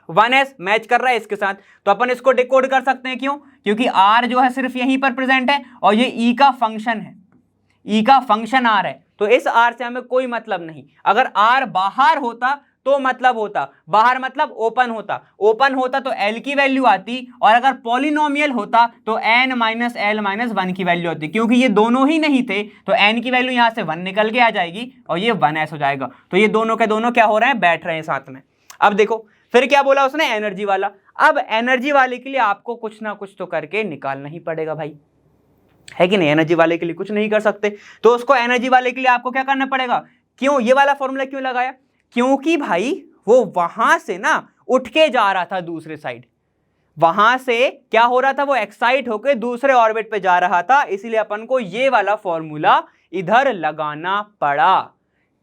1s मैच कर रहा है इसके साथ, तो अपन इसको डिकोड कर सकते हैं। क्यों, क्योंकि r जो है सिर्फ यहीं पर प्रेजेंट है और ये e का फंक्शन है, e का फंक्शन r है, तो इस r से हमें कोई मतलब नहीं। अगर r बाहर होता तो मतलब होता, बाहर मतलब ओपन होता, ओपन होता तो l की वैल्यू आती, और अगर पॉलिनोमियल होता तो n माइनस l माइनस 1 की वैल्यू आती। क्योंकि ये दोनों ही नहीं थे तो n की वैल्यू यहां से 1 निकल के आ जाएगी और ये 1s हो जाएगा। तो ये दोनों के दोनों क्या हो रहे हैं, बैठ रहे हैं साथ में। अब देखो फिर क्या बोला उसने, एनर्जी वाला। अब एनर्जी वाले के लिए आपको कुछ ना कुछ तो करके निकालना ही पड़ेगा भाई, है कि नहीं। एनर्जी वाले के लिए कुछ नहीं कर सकते, तो उसको एनर्जी वाले के लिए आपको क्या करना पड़ेगा। क्यों ये वाला फॉर्मूला क्यों लगाया, क्योंकि भाई वो वहां से ना उठ के जा रहा था दूसरे साइड, वहां से क्या हो रहा था, वो एक्साइट होकर दूसरे ऑर्बिट पे जा रहा था, इसलिए अपन को ये वाला फॉर्मूला इधर लगाना पड़ा।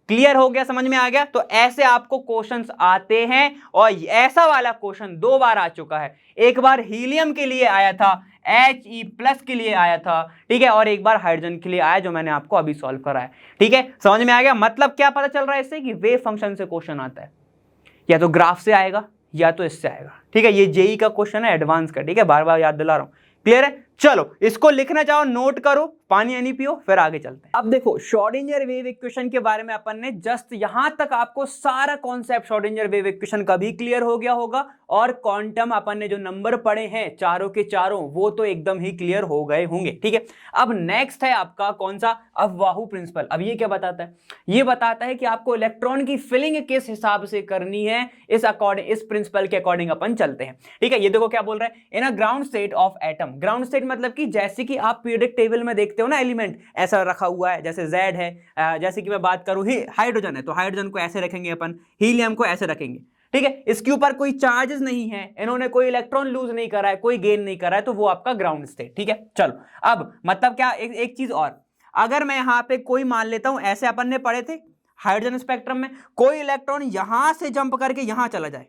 क्लियर हो गया, समझ में आ गया। तो ऐसे आपको क्वेश्चंस आते हैं, और ऐसा वाला क्वेश्चन 2 बार आ चुका है। एक बार हीलियम के लिए आया था, He+ के लिए आया था, ठीक है, और एक बार हाइड्रोजन के लिए आया, जो मैंने आपको अभी सॉल्व करा है। ठीक है, समझ में आ गया। मतलब क्या पता चल रहा है इससे, कि वेव फंक्शन से क्वेश्चन आता है, या तो ग्राफ से आएगा या तो इससे आएगा। ठीक है, ये जेईई का क्वेश्चन है एडवांस का, ठीक है, बार बार याद दिला रहा हूं। क्लियर है, चलो इसको लिखना चाहो नोट करो, पानी यानी पियो, फिर आगे चलते हैं। अब देखो श्रोडिंगर वेव इक्वेशन के बारे में अपन ने जस्ट यहां तक आपको सारा कॉन्सेप्ट श्रोडिंगर वेव इक्वेशन का भी क्लियर हो गया होगा, और क्वांटम अपन ने जो नंबर पढ़े हैं चारों के चारों वो तो एकदम ही क्लियर हो गए होंगे। ठीक है, अब नेक्स्ट है आपका कौन सा, अफवाहू प्रिंसिपल। अब ये क्या बताता है, ये बताता है कि आपको इलेक्ट्रॉन की फिलिंग किस हिसाब से करनी है, इस प्रिंसिपल के अकॉर्डिंग अपन चलते हैं। ठीक है, ये देखो क्या बोल रहा है, in a ground state of atom. Ground state मतलब कि जैसे कि आप पीरियोडिक टेबल में देखते हो ना, एलिमेंट ऐसा रखा हुआ है, जैसे Z है, जैसे कि मैं बात करूं हाइड्रोजन है तो हाइड्रोजन को ऐसे रखेंगे अपन, हीलियम को ऐसे रखेंगे। ठीक है, इसके ऊपर कोई चार्जेस नहीं है, इन्होंने कोई इलेक्ट्रॉन लूज नहीं करा है, कोई गेन नहीं करा है, तो वो आपका ग्राउंड स्टेट। ठीक है, चलो अब मतलब क्या, एक चीज और, अगर मैं यहां पे कोई मान लेता हूं, ऐसे अपन ने पढ़े थे हाइड्रोजन स्पेक्ट्रम में, कोई इलेक्ट्रॉन यहां से जंप करके यहां चला जाए,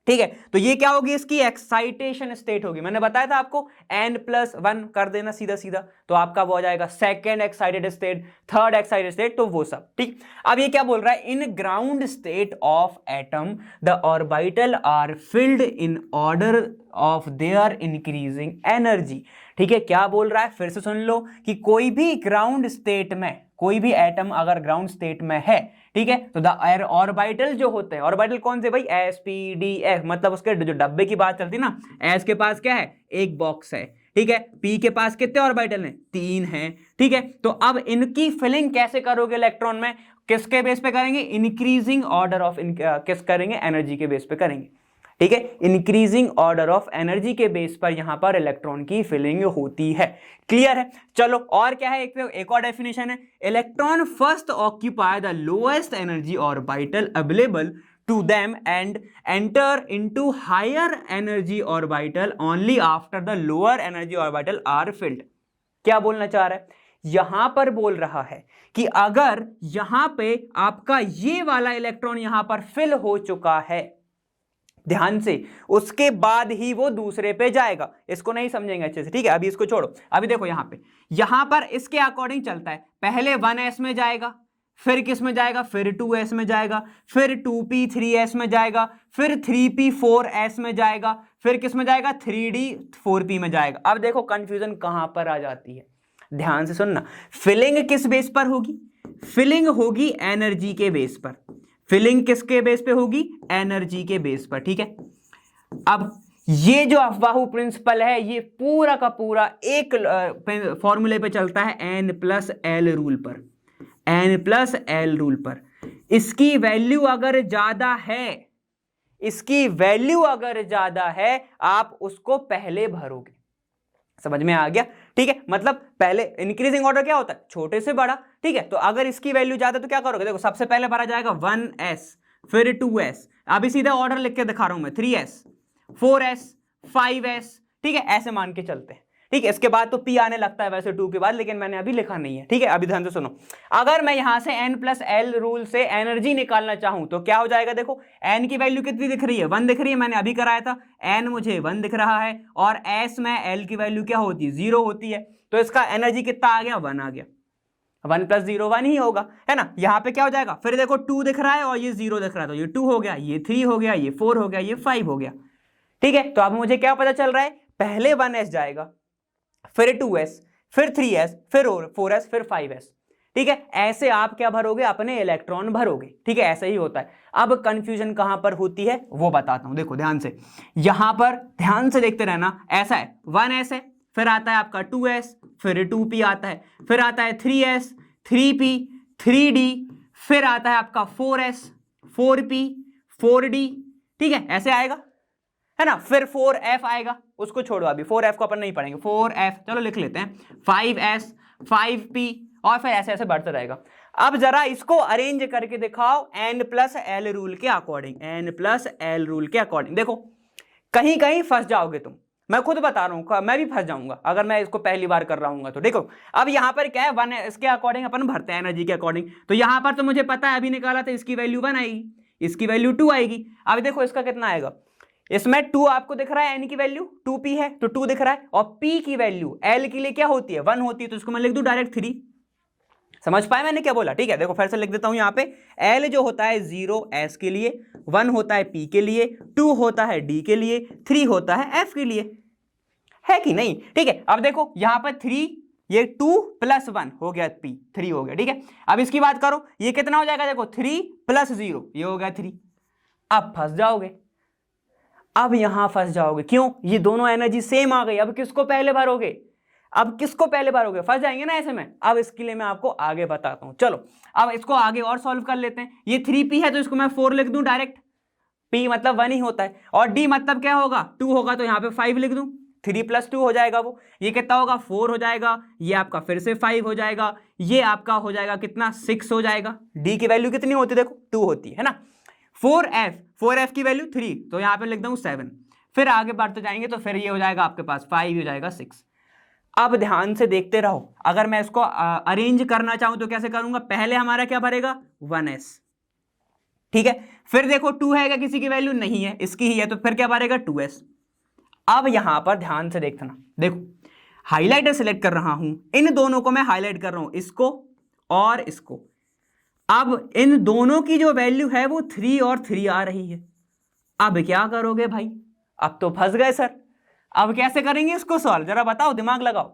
ठीक है, तो ये क्या होगी, इसकी एक्साइटेशन स्टेट होगी। मैंने बताया था आपको n+1 कर देना सीधा सीधा, तो आपका वो हो जाएगा second excited state, third excited state, तो वो सब। ठीक, अब ये क्या बोल रहा है, in ground state of atom the orbital are filled in order of their increasing energy. ठीक है, क्या बोल रहा है, फिर से सुन लो, कि कोई भी ग्राउंड स्टेट में, कोई भी एटम अगर ग्राउंड स्टेट में है, ठीक है, तो द ऑर्बिटल जो होते हैं, ऑर्बिटल कौन से भाई, s p d f, मतलब उसके जो डब्बे की बात चलती है ना, s के पास क्या है, एक बॉक्स है, ठीक है, p के पास कितने ऑर्बिटल हैं, 3 हैं। ठीक है, तो अब इनकी फिलिंग कैसे करोगे इलेक्ट्रॉन में, किसके बेस पे करेंगे, इंक्रीजिंग ऑर्डर ऑफ, किस करेंगे, एनर्जी के बेस पे करेंगे। ठीक है, इंक्रीजिंग ऑर्डर ऑफ एनर्जी के बेस पर यहां पर इलेक्ट्रॉन की फिलिंग होती है। क्लियर है, चलो और क्या है, एक और डेफिनेशन है, electron first occupy the lowest energy orbital available to them and enter into higher energy orbital only after the lower energy orbital are filled। क्या बोलना चाह रहा है, यहां पर बोल रहा है कि अगर यहां पे आपका ये वाला इलेक्ट्रॉन यहां पर फिल हो चुका है, ध्यान से, उसके बाद ही वो दूसरे पे जाएगा। इसको नहीं समझेंगे अच्छे से, ठीक है, अभी इसको छोड़ो। अभी देखो यहां पर इसके अकॉर्डिंग चलता है, पहले 1s में जाएगा, फिर किस में जाएगा, फिर 2s में जाएगा, फिर 2p 3s में जाएगा, फिर 3p 4s में जाएगा, फिर किस में जाएगा, 3d 4p में जाएगा। अब देखो कंफ्यूजन कहां पर आ जाती है, ध्यान से सुनना। फिलिंग किस बेस पर होगी, फिलिंग होगी एनर्जी के बेस पर। फिलिंग किसके बेस पे होगी, एनर्जी के बेस पर, ठीक है। अब ये जो अफवाहू प्रिंसिपल है ये पूरा का पूरा एक फॉर्मूले पे चलता है, n+l रूल पर, n+l रूल पर। इसकी वैल्यू अगर ज्यादा है, इसकी वैल्यू अगर ज्यादा है, आप उसको पहले भरोगे। समझ में आ गया, ठीक है। मतलब पहले इंक्रीजिंग ऑर्डर क्या होता है, छोटे से बड़ा, ठीक है। तो अगर इसकी वैल्यू ज्यादा तो क्या करोगे, देखो सबसे पहले भरा जाएगा 1s, फिर 2s, अभी सीधा ऑर्डर लिख के दिखा रहा हूं मैं, 3s 4s 5s, ठीक है, ऐसे मान के चलते हैं, ठीक है। इसके बाद तो p आने लगता है वैसे 2 के बाद, लेकिन मैंने अभी लिखा नहीं है, ठीक है। अभी ध्यान से सुनो, अगर मैं यहां से n+l रूल से एनर्जी निकालना चाहूं तो क्या हो जाएगा, देखो n की वैल्यू कितनी दिख रही है, 1 दिख रही है, मैंने अभी कराया था। n मुझे 1 दिख रहा है और s में l की वैल्यू क्या होती है, 0 होती है, तो इसका एनर्जी कितना आ गया, 1 आ गया। 1 + 0 1 ही होगा, है ना। यहां पे क्या हो जाएगा, फिर देखो 2 दिख रहा है और ये 0 दिख रहा है, तो ये 2 हो गया, ये 3 हो गया, ये 4 हो गया, ये 5 हो गया, ठीक है। तो अब मुझे क्या पता चल रहा है, पहले 1s जाएगा, फिर 2s, फिर 3s, फिर 4s, फिर 5s, ठीक है। ऐसे आप क्या भरोगे, अपने इलेक्ट्रॉन भरोगे, ठीक है, ऐसे ही होता है। अब कंफ्यूजन कहां पर होती है वो बताता हूं, देखो ध्यान से, यहां पर ध्यान से देखते रहना। ऐसा है 1s है, फिर आता है आपका 2s, फिर 2p आता है, फिर आता है 3s 3p 3d, फिर आता है आपका 4s 4p 4d, ठीक है, ऐसे आएगा, है ना। फिर 4f आएगा, उसको छोड़ो, अभी 4f को अपन नहीं पढ़ेंगे, 4f चलो लिख लेते हैं, 5s 5p, और फिर ऐसे ऐसे बढ़ते रहेगा। अब जरा इसको अरेंज करके दिखाओ n+l रूल के अकॉर्डिंग, n+l रूल के अकॉर्डिंग। देखो कहीं कहीं फंस जाओगे तुम, मैं खुद बता रहा हूं, मैं भी फंस जाऊंगा अगर मैं इसको पहली बार कर रहा हूं तो। देखो अब यहां पर क्या है, 1 इसके अकॉर्डिंग अपन भरते हैं, एनर्जी के अकॉर्डिंग। तो यहां पर तो मुझे पता है, अभी निकाला था, इसकी वैल्यू 1 आएगी, इसकी वैल्यू 2 आएगी। अब देखो इसका कितना आएगा, इसमें 2 आपको दिख रहा है, n की वैल्यू 2p है तो 2 दिख रहा है, और p की वैल्यू l के लिए क्या होती है, 1 होती है, तो इसको मैं लिख दूं डायरेक्ट 3। समझ पाए मैंने क्या बोला, ठीक है। देखो फिर से लिख देता हूं, यहाँ पे l जो होता है 0 s के लिए, 1 होता है p के लिए, 2 होता है d के लिए, 3 होता है f के लिए, है कि नहीं, ठीक है। अब देखो यहाँ पर 3, ये 2 + 1 हो गया, p 3 हो गया, ठीक है। अब इसकी बात करो, ये कितना हो जाएगा, देखो 3 + 0 ये हो गया 3। अब फंस जाओगे, अब यहां फंस जाओगे, क्यों, ये दोनों एनर्जी सेम आ गई। अब किसको पहले भरोगे, अब किसको पहले भरोगे, फंस जाएंगे ना ऐसे में। अब इसके लिए मैं आपको आगे बताता हूं, चलो अब इसको आगे और सॉल्व कर लेते हैं। ये 3p है तो इसको मैं 4 लिख दूं डायरेक्ट, p मतलब 1 ही होता है, और d मतलब क्या होगा, 2 होगा, तो यहाँ पे 5 लिख दूं, 3 + 2 हो जाएगा वो, ये कितना होगा 4 हो जाएगा, ये आपका फिर से 5 हो जाएगा, ये आपका हो जाएगा कितना 6 हो जाएगा। d की वैल्यू कितनी होती है, देखो 2 होती है ना। 4f की वैल्यू 3, तो यहां पे लिख दूं 7, फिर आगे बढ़ते जाएंगे तो फिर ये हो जाएगा आपके पास 5 हो जाएगा 6। अब ध्यान से देखते रहो, अगर मैं इसको अरेंज करना चाहूं तो कैसे करूंगा, पहले हमारा क्या भरेगा 1s, ठीक है। फिर देखो 2 है क्या, किसी की वैल्यू नहीं है, इसकी ही है, तो फिर क्या भरेगा 2s। अब यहां पर ध्यान से देखना, देखो हाईलाइटर सिलेक्ट कर रहा हूं, इन दोनों को मैं हाईलाइट कर रहा हूं, इसको और इसको। अब इन दोनों की जो वैल्यू है वो 3 और 3 आ रही है। अब क्या करोगे भाई, अब तो फंस गए सर, अब कैसे करेंगे इसको सॉल्व, जरा बताओ, दिमाग लगाओ।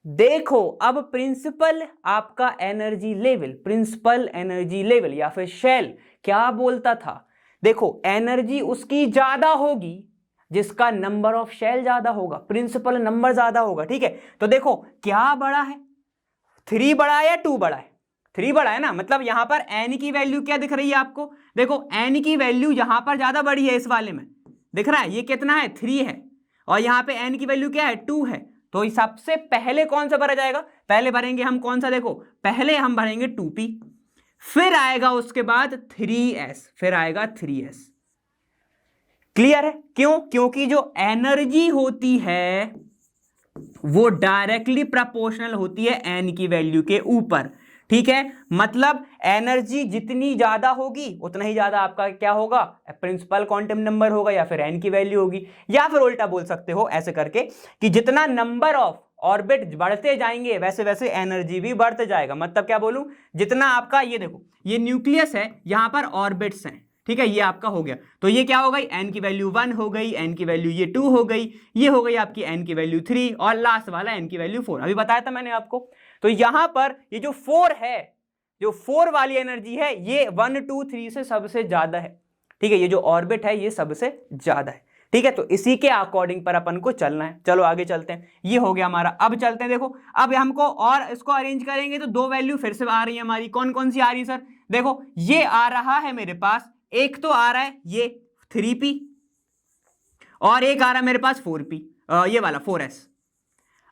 देखो अब प्रिंसिपल आपका energy level, principal energy level या फिर शेल क्या बोलता था, देखो एनर्जी उसकी ज्यादा होगी जिसका नंबर ऑफ शेल ज्यादा होगा, प्रिंसिपल नंबर ज्यादा होगा, ठीक है। तो देखो क्या बड़ा है, 3 बड़ा है या 2 बड़ा है, 3 बड़ा है ना। मतलब यहां पर n की वैल्यू क्या दिख रही है आपको, देखो n की वैल्यू यहां पर ज्यादा बड़ी है, इस वाले में दिख रहा है, ये कितना है 3 है, और यहां पे n की वैल्यू क्या है 2 है। तो सबसे पहले कौन सा भरा जाएगा, पहले भरेंगे हम कौन सा, देखो पहले हम भरेंगे 2p, फिर आएगा उसके बाद 3s, फिर आएगा 3s। क्लियर है, क्यों, क्योंकि जो एनर्जी होती है वो डायरेक्टली प्रोपोर्शनल होती है n की वैल्यू के ऊपर, ठीक है। मतलब एनर्जी जितनी ज्यादा होगी उतना ही ज्यादा आपका क्या होगा, प्रिंसिपल क्वांटम नंबर होगा, या फिर n की वैल्यू होगी, या फिर उल्टा बोल सकते हो ऐसे करके कि जितना नंबर ऑफ ऑर्बिट बढ़ते जाएंगे वैसे वैसे एनर्जी भी बढ़ते जाएगा। मतलब क्या बोलूं, जितना आपका ये देखो ये न्यूक्लियस है, यहां पर ऑर्बिट्स हैं, ठीक है, ये आपका हो गया, तो ये क्या हो गई, n की वैल्यू 1 हो गई, n की वैल्यू ये 2 हो गई, ये हो गई आपकी n की वैल्यू 3 और लास्ट वाला n की वैल्यू 4। अभी बताया था मैंने आपको। तो यहां पर ये जो 4 है, जो 4 वाली एनर्जी है ये 1 2 3 से सबसे ज्यादा है, ठीक है, ये जो ऑर्बिट है ये सबसे ज्यादा है, ठीक है। तो इसी के अकॉर्डिंग पर अपन को चलना है। चलो आगे चलते हैं, ये हो गया हमारा। अब चलते हैं, देखो अब हमको और इसको अरेंज करेंगे तो दो वैल्यू फिर से आ रही है हमारी। कौन कौन सी आ रही है सर? देखो ये आ रहा है मेरे पास, एक तो आ रहा है ये 3p और एक आ रहा है मेरे पास 4p, ये वाला 4s।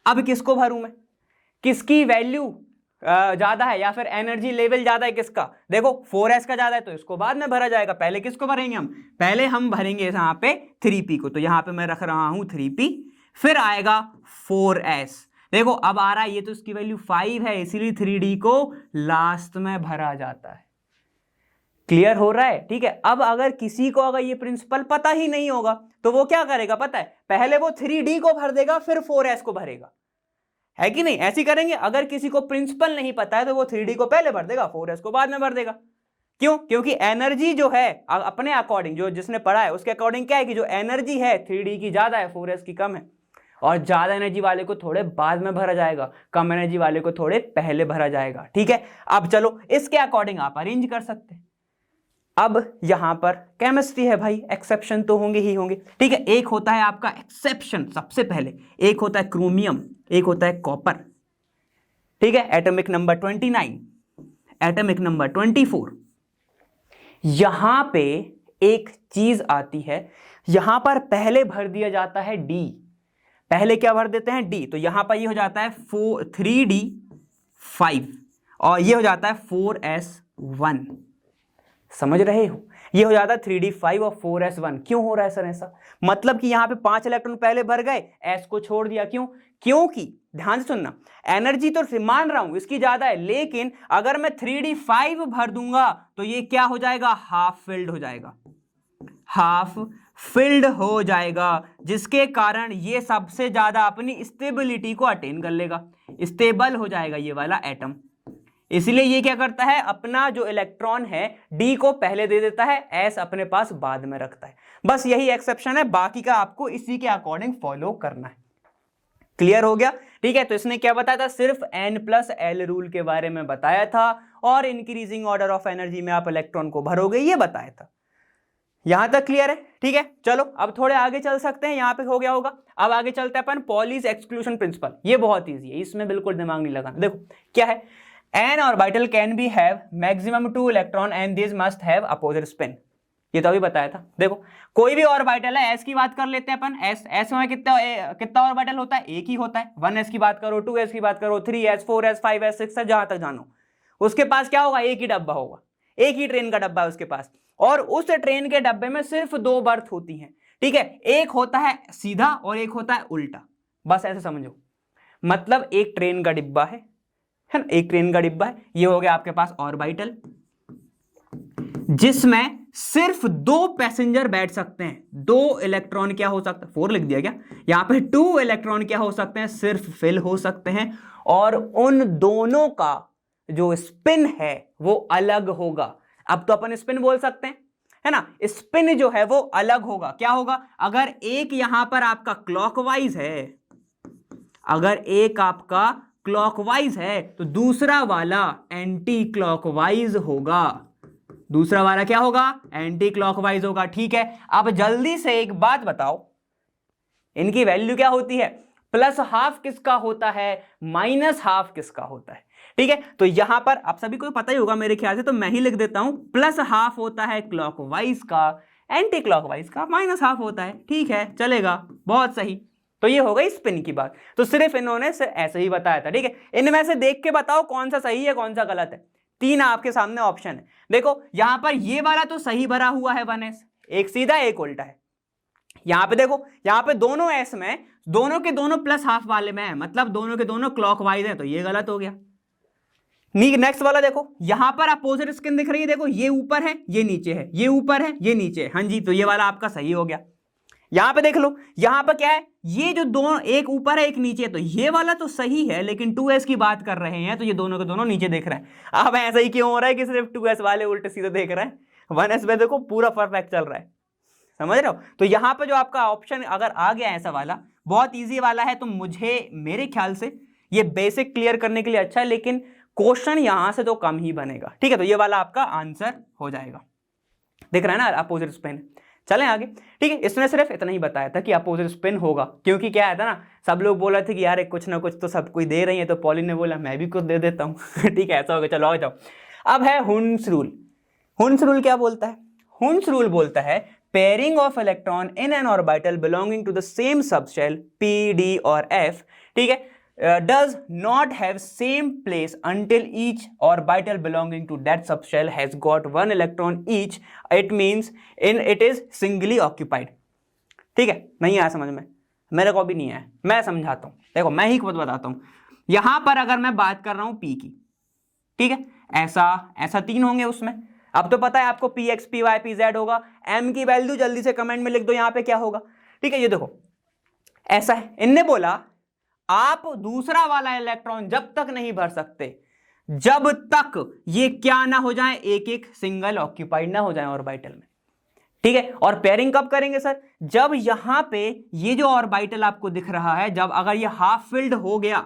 अब किसको भरूं मैं, किसकी वैल्यू ज्यादा है या फिर एनर्जी लेवल ज्यादा है किसका? देखो 4s का ज्यादा है तो इसको बाद में भरा जाएगा, पहले किसको भरेंगे हम? पहले हम भरेंगे यहाँ पे 3p को। तो यहाँ पे मैं रख रहा हूं 3p, फिर आएगा 4s। देखो अब आ रहा है, ये तो इसकी वैल्यू 5 है इसीलिए 3d को लास्ट में भरा जाता है। क्लियर हो रहा है? ठीक है। अब अगर किसी को अगर ये प्रिंसिपल पता ही नहीं होगा तो वो क्या करेगा पता है, पहले वो 3d को भर देगा फिर 4s को भरेगा, है कि नहीं? ऐसी करेंगे। अगर किसी को प्रिंसिपल नहीं पता है तो वो 3d को पहले भर देगा, 4s को बाद में भर देगा। क्यों? क्योंकि एनर्जी जो है अपने अकॉर्डिंग, जो जिसने पढ़ा है उसके अकॉर्डिंग क्या है कि जो एनर्जी है 3d की ज्यादा है, 4s की कम है, और ज्यादा एनर्जी वाले को थोड़े बाद में भरा जाएगा, कम एनर्जी वाले को थोड़े पहले भरा जाएगा। ठीक है, अब चलो इसके अकॉर्डिंग आप अरेंज कर सकते हैं। अब यहां पर केमिस्ट्री है भाई, एक्सेप्शन तो होंगे ही होंगे। ठीक है, एक होता है आपका एक्सेप्शन, सबसे पहले एक होता है क्रोमियम, एक होता है कॉपर। ठीक है, एटॉमिक नंबर 29, एटॉमिक नंबर 24। यहां पे एक चीज आती है, यहां पर पहले भर दिया जाता है डी। पहले क्या भर देते हैं? डी। तो यहां पर ये हो जाता है 3d5 और ये हो जाता है 4s1। समझ रहे हो? ये हो जाता है 3d5 और 4s1। क्यों हो रहा है सर ऐसा? मतलब कि यहां पे 5 इलेक्ट्रॉन पहले भर गए, s को छोड़ दिया। क्यों? क्योंकि ध्यान से सुनना, एनर्जी तो मान रहा हूं इसकी ज्यादा है, लेकिन अगर मैं 3d5 भर दूंगा तो ये क्या हो जाएगा? हाफ फिल्ड हो जाएगा, हाफ फिल्ड हो जाएगा, जिसके कारण ये सबसे ज्यादा अपनी स्टेबिलिटी को अटेन कर लेगा, स्टेबल हो जाएगा ये वाला एटम। इसलिए ये क्या करता है, अपना जो इलेक्ट्रॉन है डी को पहले दे देता है, एस अपने पास बाद में रखता है। बस यही एक्सेप्शन है, बाकी का आपको इसी के अकॉर्डिंग फॉलो करना है। क्लियर हो गया? ठीक है, तो इसने क्या बताया था? सिर्फ n+l रूल के बारे में बताया था और इंक्रीजिंग ऑर्डर ऑफ एनर्जी में आप इलेक्ट्रॉन को भरोगे, ये बताया था। यहां तक क्लियर है? ठीक है, चलो अब थोड़े आगे चल सकते हैं। यहां पे हो गया होगा, अब आगे चलते हैं अपन पॉलीज एक्सक्लूशन प्रिंसिपल। ये बहुत ईजी है, इसमें बिल्कुल दिमाग नहीं लगाना। देखो क्या है, an orbital can be have maximum 2 electron and these must have opposite spin। ये तो अभी बताया था। देखो कोई भी ऑर्बिटल है, s की बात कर लेते हैं अपन। s में कितना ऑर्बिटल होता है? एक ही होता है। 1s की बात करो, 2s की बात करो, 3s 4s 5s 6s जहां तक जानो, उसके पास क्या होगा? एक ही डब्बा होगा, एक ही ट्रेन का डब्बा है उसके पास, और उस ट्रेन के डब्बे में सिर्फ 2 बर्थ होती हैं। ठीक है, एक होता है सीधा और एक होता है उल्टा, बस ऐसे समझो। मतलब एक ट्रेन का डिब्बा है ना, एक ट्रेन का डिब्बा है, ये हो गया आपके पास ऑर्बिटल, जिसमें सिर्फ 2 पैसेंजर बैठ सकते हैं। 2 इलेक्ट्रॉन क्या हो सकता है? 4 लिख दिया क्या? यहां पे 2 इलेक्ट्रॉन क्या हो सकते हैं? सिर्फ फिल हो सकते हैं, और उन दोनों का जो स्पिन है वो अलग होगा। अब तो अपन स्पिन बोल सकते हैं, है ना? स्पिन जो है वो अलग होगा। क्या होगा? अगर एक यहां पर आपका क्लॉकवाइज है, अगर एक आपका क्लॉकवाइज है तो दूसरा वाला एंटी क्लॉकवाइज होगा। दूसरा वाला क्या होगा? एंटी क्लॉकवाइज होगा। ठीक है, अब जल्दी से एक बात बताओ, इनकी वैल्यू क्या होती है? +½ किसका होता है, -½ किसका होता है? ठीक है, तो यहां पर आप सभी को पता ही होगा मेरे ख्याल से, तो मैं ही लिख देता हूं, +½ होता है क्लॉकवाइज का, एंटी क्लॉकवाइज का -½ होता है। ठीक है, चलेगा, बहुत सही। तो ये हो गई स्पिन की बात। तो सिर्फ इन्होंने ऐसे ही बताया था। ठीक है, इनमें से देख के बताओ कौन सा सही है कौन सा गलत है। 3 आपके सामने ऑप्शन है। देखो यहां पर ये वाला तो सही भरा हुआ है 1s, एक सीधा एक उल्टा है। यहां पे देखो, यहां पे दोनों s में दोनों के दोनों +½ वाले में है, मतलब दोनों के दोनों क्लॉकवाइज है, तो ये गलत हो गया। नेक्स्ट वाला देखो, यहां पर अपोजिट स्पिन दिख रही है। देखो ये ऊपर है ये नीचे है, ये ऊपर है ये नीचे है। हाँ जी, तो ये वाला आपका सही हो गया। यहां पे देख लो, यहां पर क्या है, ये जो दोनों एक ऊपर है एक नीचे, तो ये वाला तो सही है, लेकिन 2s की बात कर रहे हैं तो ये दोनों के दोनों नीचे देख रहे हैं। अब ऐसा ही क्यों हो रहा है कि सिर्फ 2s वाले उल्टे सीधे देख रहे हैं, 1s में देखो पूरा परफेक्ट चल रहा है, समझ रहे हो। तो यहां पर जो आपका ऑप्शन अगर आ गया ऐसा वाला, बहुत ईजी वाला है, तो मुझे मेरे ख्याल से ये बेसिक क्लियर करने के लिए अच्छा है, लेकिन क्वेश्चन यहां से तो कम ही बनेगा, ठीक है। तो ये वाला आपका आंसर हो जाएगा, दिख रहा है ना, अपोजिट स्पिन। चलें आगे, ठीक है। इसने सिर्फ इतना ही बताया था कि अपोजिट स्पिन होगा, क्योंकि क्या है था ना, सब लोग बोल रहे थे कि यार कुछ ना कुछ तो सब कोई दे रही है, तो पॉली ने बोला मैं भी कुछ दे देता हूं ठीक है, ऐसा हो गया। चलो आ जाओ, अब है हुन्स रूल। हुन्स रूल क्या बोलता है? हुन्स रूल बोलता है pairing of electron in an orbital belonging to the same subshell P, D और F, ठीक है, does not have same place until each orbital belonging to that subshell has got one electron each. It means it is singly occupied. ठीक है, नहीं आया समझ में? मेरे को भी नहीं आया, मैं समझाता हूं। देखो मैं ही खुद बताता हूं। यहां पर अगर मैं बात कर रहा हूं P की, ठीक है, ऐसा 3 होंगे उसमें। अब तो पता है आपको Px, Py, Pz होगा। M की वैल्यू जल्दी से कमेंट में लिख दो, यहां पे क्या होगा, ठीक है। ये देखो ऐसा है, इनने बोला आप दूसरा वाला इलेक्ट्रॉन जब तक नहीं भर सकते जब तक ये क्या ना हो जाए, एक एक सिंगल ऑक्यूपाइड ना हो जाए ऑर्बिटल में, ठीक है। और पेयरिंग कब करेंगे सर? जब यहां पे ये जो ऑर्बिटल आपको दिख रहा है, जब अगर ये हाफ फिल्ड हो गया,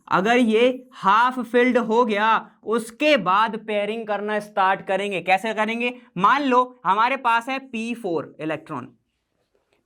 अगर ये हाफ फिल्ड हो गया, उसके बाद पेयरिंग करना स्टार्ट करेंगे। कैसे करेंगे? मान लो हमारे पास है P4 इलेक्ट्रॉन,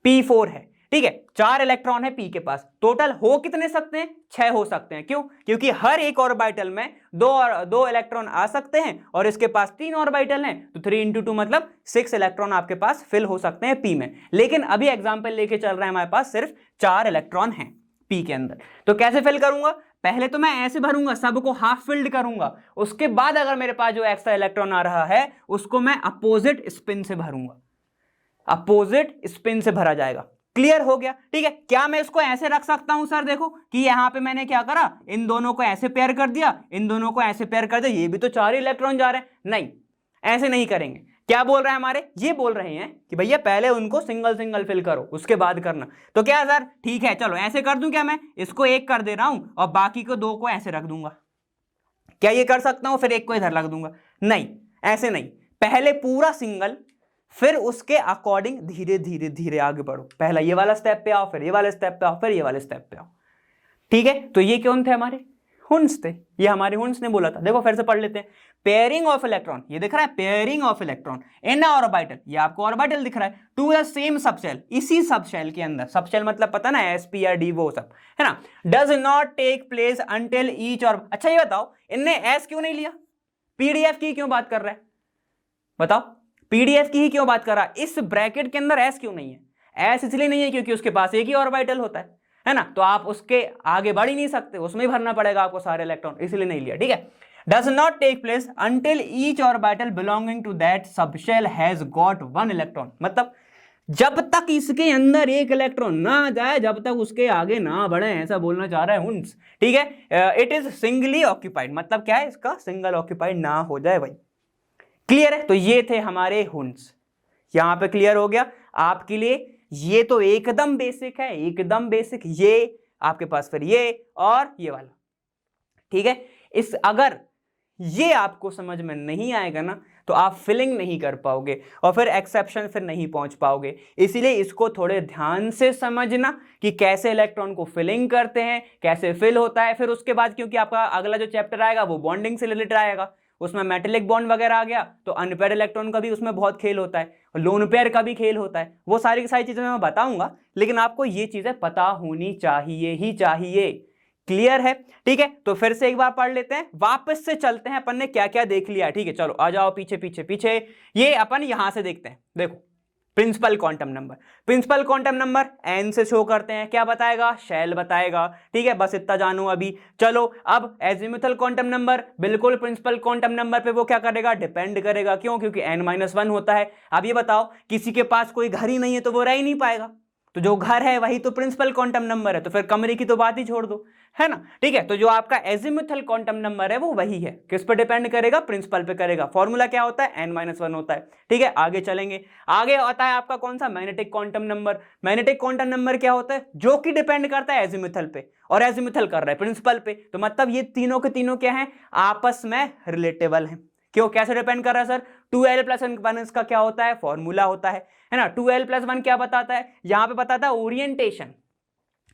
P4 है, ठीक है, 4 इलेक्ट्रॉन है P के पास। टोटल हो कितने सकते हैं? 6 हो सकते हैं। क्यों? क्योंकि हर एक ऑर्बिटल में दो इलेक्ट्रॉन आ सकते हैं, और इसके पास 3 ऑर्बिटल हैं, तो 3 × 2 मतलब 6 इलेक्ट्रॉन आपके पास फिल हो सकते हैं P में। लेकिन अभी एग्जांपल लेके चल रहा है, हमारे पास सिर्फ 4 इलेक्ट्रॉन हैं P के अंदर। तो कैसे फिल करूंगा? पहले तो मैं ऐसे भरूंगा, सबको हाफ फिल्ड करूंगा, उसके बाद अगर मेरे पास जो एक्स्ट्रा इलेक्ट्रॉन आ रहा है उसको मैं अपोजिट स्पिन से भरूंगा, अपोजिट स्पिन से भरा जाएगा। क्लियर हो गया? ठीक है। क्या मैं इसको ऐसे रख सकता हूं सर? देखो कि यहां पे मैंने क्या करा, इन दोनों को ऐसे पेयर कर दिया, इन दोनों को ऐसे पेयर कर दिया, ये भी तो 4 इलेक्ट्रॉन जा रहे हैं। नहीं, ऐसे नहीं करेंगे। क्या बोल रहे हैं हमारे? ये बोल रहे हैं कि भैया पहले उनको सिंगल सिंगल फिल करो, उसके बाद करना। तो क्या सर, ठीक है, चलो ऐसे कर दूं क्या? मैं इसको एक कर दे रहा हूं और बाकी को 2 को ऐसे रख दूंगा। क्या ये कर सकता हूं? फिर एक को इधर रख दूंगा? नहीं, ऐसे नहीं। पहले पूरा सिंगल, फिर उसके अकॉर्डिंग धीरे धीरे धीरे आगे बढ़ो। पहला ये वाला स्टेप पे आओ, फिर ये वाले स्टेप पे आओ, फिर ये वाले स्टेप पे आओ। ठीक है। तो ये कौन थे? हमारे हुन्स थे। ये हमारे हुन्स ने बोला था। देखो फिर से पढ़ लेते हैं। पेयरिंग ऑफ इलेक्ट्रॉन, ये दिख रहा है, pairing of electron in orbital, ये आपको ऑर्बिटल दिख रहा है, टू द सेम सबशेल, इसी सबशेल के अंदर। सबशेल मतलब पता ना, sp या d वो सब है ना। Does not take place until each और, अच्छा ये बताओ इनने s क्यों नहीं लिया? pdf की क्यों बात कर रहा है? बताओ, pdf की ही क्यों बात कर रहा है? इस ब्रैकेट के अंदर s क्यों नहीं है? s इसलिए नहीं है क्योंकि उसके पास एक ही ऑर्बिटल होता है ना, तो आप उसके आगे बढ़ ही नहीं सकते, उसमें ही भरना पड़ेगा आपको सारे इलेक्ट्रॉन, इसलिए नहीं लिया। ठीक है। Does not take place until each orbital belonging to that subshell has got 1 electron, मतलब जब तक इसके अंदर एक इलेक्ट्रॉन ना आ जाए, जब तक उसके आगे ना बढ़े, ऐसा बोलना चाह रहा है हुन्स। ठीक है। इट इज सिंगली ऑक्यूपाइड, मतलब क्या है, इसका सिंगल ऑक्यूपाइड ना हो जाए भाई। क्लियर है? तो ये थे हमारे हुन्स। यहां पे क्लियर हो गया आपके लिए। ये तो एकदम बेसिक है, एकदम बेसिक। ये आपके पास फिर ये और ये वाला, ठीक है। इस अगर ये आपको समझ में नहीं आएगा ना, तो आप फिलिंग नहीं कर पाओगे और फिर एक्सेप्शन फिर नहीं पहुंच पाओगे। इसीलिए इसको थोड़े ध्यान से समझना कि कैसे इलेक्ट्रॉन को फिलिंग करते हैं, कैसे फिल होता है। फिर उसके बाद क्योंकि आपका अगला जो चैप्टर आएगा वो बॉन्डिंग से रिलेटेड आएगा, उसमें मेटेलिक बॉन्ड वगैरह आ गया, तो अनपेयर्ड इलेक्ट्रॉन का भी उसमें बहुत खेल होता है, लोन पेयर का भी खेल होता है। वो सारी की सारी चीजें मैं बताऊंगा, लेकिन आपको ये चीजें पता होनी चाहिए ही चाहिए। क्लियर है? ठीक है। तो फिर से एक बार पढ़ लेते हैं, वापस से चलते हैं, अपन ने क्या क्या देख लिया। ठीक है, चलो आ जाओ पीछे पीछे पीछे। ये अपन यहां से देखते हैं। देखो principal quantum number, principal quantum number n से शो करते हैं। क्या बताएगा? शेल बताएगा। ठीक है, बस इतना जानो अभी। चलो अब एजिमुथल क्वांटम नंबर, बिल्कुल प्रिंसिपल क्वांटम नंबर पे वो क्या करेगा? डिपेंड करेगा। क्यों? क्योंकि n-1 होता है। अब ये बताओ, किसी के पास कोई घर ही नहीं है तो वो रह ही नहीं पाएगा, तो जो घर है वही तो प्रिंसिपल क्वांटम नंबर है, तो फिर कमरे की तो बात ही छोड़ दो, है ना। ठीक है, तो जो आपका एजिमुथल क्वांटम नंबर है वो वही है, किस पे डिपेंड करेगा, प्रिंसिपल पे करेगा। फॉर्मूला क्या होता है, n-1 होता है। ठीक है, आगे चलेंगे। आगे आता है आपका कौन सा, magnetic quantum number. Magnetic quantum number क्या होता है, जो कि डिपेंड करता है एजिमुथल पे, और एजिमुथल कर रहा है प्रिंसिपल पे, तो मतलब ये तीनों के तीनों क्या है, आपस में रिलेटेबल है। क्यों, कैसे डिपेंड कर रहा है सर, 2l+1 इसका क्या होता है, फॉर्मूला होता है ना। 2l+1 क्या बताता है, यहां पे बताता है ओरिएंटेशन।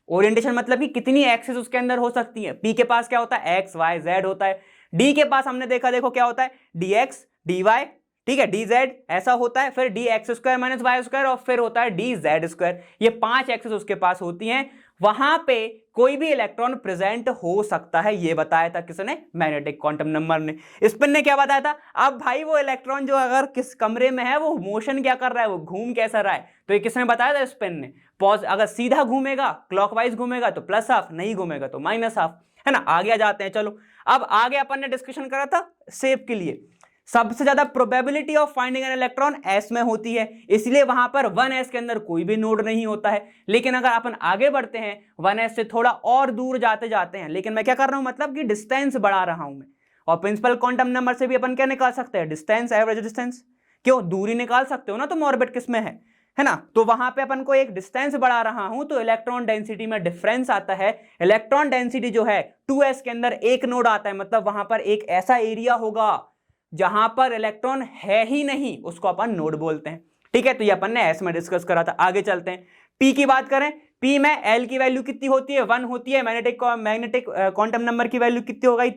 ओरिएंटेशन मतलब कि कितनी एक्सिस उसके अंदर हो सकती है। पी के पास क्या होता है, एक्स वाई जेड होता है। डी के पास हमने देखा, देखो क्या होता है, डी एक्स डी वाई, ठीक है, डी जेड ऐसा होता है, फिर D X square minus Y square, और फिर होता है डी जेड स्क्वायर। ये 5 एक्सिस उसके पास होती हैं, वहां पे कोई भी इलेक्ट्रॉन प्रेजेंट हो सकता है, ये बताया था किसने, मैग्नेटिक क्वांटम नंबर ने। स्पिन ने क्या बताया था, अब भाई वो इलेक्ट्रॉन जो अगर किस कमरे में है वो मोशन क्या कर रहा है, वो घूम कैसा रहा है, तो ये किसने बताया था, स्पिन ने। अगर सीधा घूमेगा, क्लॉकवाइज घूमेगा तो प्लस हाफ, नहीं घूमेगा तो माइनस हाफ, है ना। आगे आ जाते हैं, चलो अब आगे अपन ने डिस्कशन करा था शेप के लिए, सबसे ज्यादा probability of finding an electron s में होती है, इसलिए वहां पर 1s के अंदर कोई भी नोड नहीं होता है। लेकिन अगर अपन आगे बढ़ते हैं 1s से थोड़ा और दूर जाते जाते हैं, लेकिन मैं क्या कर रहा हूं, मतलब कि डिस्टेंस बढ़ा रहा हूं मैं, और प्रिंसिपल क्वांटम नंबर से भी अपन क्या निकाल सकते हैं, डिस्टेंस, एवरेज डिस्टेंस। क्यों, दूरी निकाल सकते हो ना तुम, ऑर्बिट किस में है ना। तो वहां पे अपन को एक डिस्टेंस बढ़ा रहा हूं, तो इलेक्ट्रॉन डेंसिटी में डिफरेंस आता है। इलेक्ट्रॉन डेंसिटी जो है 2s के अंदर एक नोड आता है, मतलब वहां पर एक ऐसा एरिया होगा जहां पर इलेक्ट्रॉन है ही नहीं, उसको अपन नोड बोलते हैं। ठीक है, तो ये अपन ने एस में डिस्कस करा था। आगे चलते हैं, पी की बात करें, पी में एल की वैल्यू कितनी होती है, 1 होती है। मैग्नेटिक क्वांटम नंबर की वैल्यू कितनी हो गई,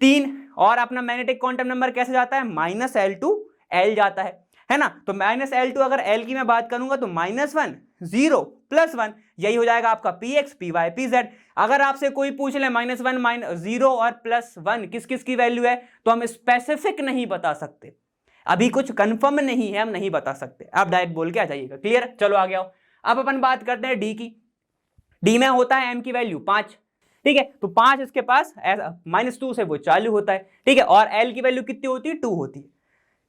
3। और अपना मैग्नेटिक क्वांटम नंबर कैसे जाता है, -l to l जाता है ना। तो -l to अगर l की मैं बात करूंगा तो -1 0 +1, यही हो जाएगा आपका px py pz। अगर आपसे कोई पूछ ले -1 0 और +1 किस किस की वैल्यू है, तो हम स्पेसिफिक नहीं बता सकते, अभी कुछ कंफर्म नहीं है, हम नहीं बता सकते, आप डायरेक्ट बोल के आ जाइएगा। क्लियर, चलो आ गया। अब अपन बात करते हैं डी की। डी में होता है m की वैल्यू 5, ठीक है, तो 5 इसके पास -2 से वो चालू होता है, ठीक है, और l की वैल्यू कितनी होती है, 2 होती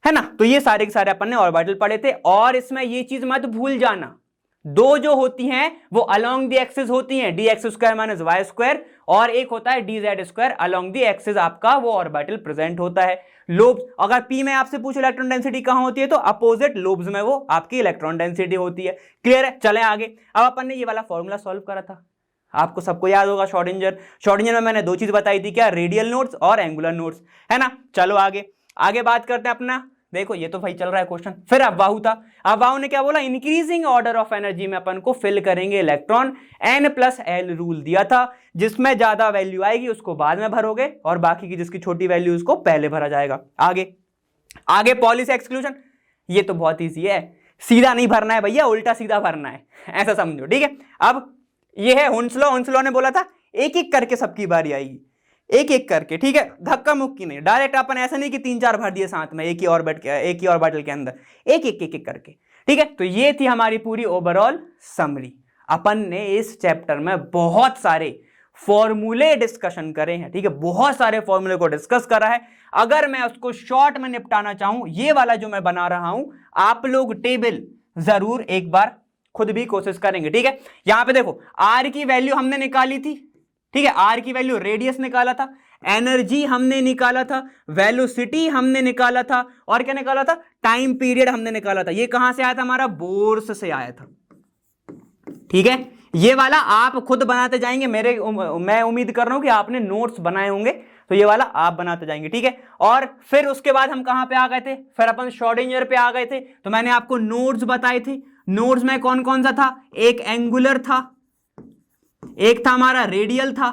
है ना। तो ये सारे के सारे अपन ने ऑर्बिटल पढ़े थे, और इसमें ये चीज मत भूल जाना, दो जो होती हैं वो अलोंग द एक्सिस होती हैं, D X square minus Y square, और एक होता है D Z square along the axis, आपका वो ऑर्बिटल प्रेजेंट होता है। लोब्स, अगर पी में आपसे पूछो इलेक्ट्रॉन डेंसिटी कहां होती है, तो अपोजिट लोब्स में वो आपकी इलेक्ट्रॉन डेंसिटी होती है। क्लियर है, चलें आगे। अब अपन ने ये वाला फॉर्मूला सॉल्व करा था, आपको सबको याद होगा, शॉर्डिंजर में मैंने दो चीज बताई थी, क्या, रेडियल नोड्स और एंगुलर नोड्स, है ना। चलो आगे बात करते हैं अपना, देखो ये तो भाई चल रहा है क्वेश्चन। फिर अबाहु था, अबाहु ने क्या बोला, इंक्रीजिंग ऑर्डर ऑफ एनर्जी में अपन को फिल करेंगे इलेक्ट्रॉन, n+l रूल दिया था, जिसमें ज्यादा वैल्यू आएगी उसको बाद में भरोगे, और बाकी की जिसकी छोटी वैल्यू उसको पहले भरा जाएगा। आगे पॉली से एक्सक्लूजन, ये तो बहुत ईजी है, सीधा नहीं भरना है भैया, उल्टा सीधा भरना है, ऐसा समझो, ठीक है। अब ये है हुंसलो ने बोला था एक एक करके सबकी बारी आएगी, एक एक करके, ठीक है, धक्का मुक्की नहीं, डायरेक्ट अपन ऐसा नहीं कि 3-4 भर दिए साथ में एक ही ऑर्बिटल के अंदर, एक करके, ठीक है। तो ये थी हमारी पूरी ओवरऑल समरी। अपन ने इस चैप्टर में बहुत सारे फॉर्मूले डिस्कशन करे हैं, ठीक है, बहुत सारे फॉर्मूले को डिस्कस करा है। अगर मैं उसको शॉर्ट में निपटाना चाहूं, ये वाला जो मैं बना रहा हूं, आप लोग टेबल जरूर एक बार खुद भी कोशिश करेंगे, ठीक है। यहां पे देखो आर की वैल्यू हमने निकाली थी, ठीक है, आर की वैल्यू, रेडियस निकाला था, एनर्जी हमने निकाला था, वेलोसिटी हमने निकाला था, और क्या निकाला था, टाइम पीरियड हमने निकाला था। ये कहां से आया था, हमारा बोर्स से आया था, ठीक है। ये वाला आप खुद बनाते जाएंगे, मैं उम्मीद कर रहा हूं कि आपने नोट्स बनाए होंगे, तो ये वाला आप बनाते जाएंगे, ठीक है। और फिर उसके बाद हम कहां पे आ गए थे, फिर अपन श्रोडिंगर पे आ गए थे। तो मैंने आपको नोड्स बताए थे, नोड्स में कौन कौन सा था, एक एंगुलर था, एक था हमारा रेडियल था,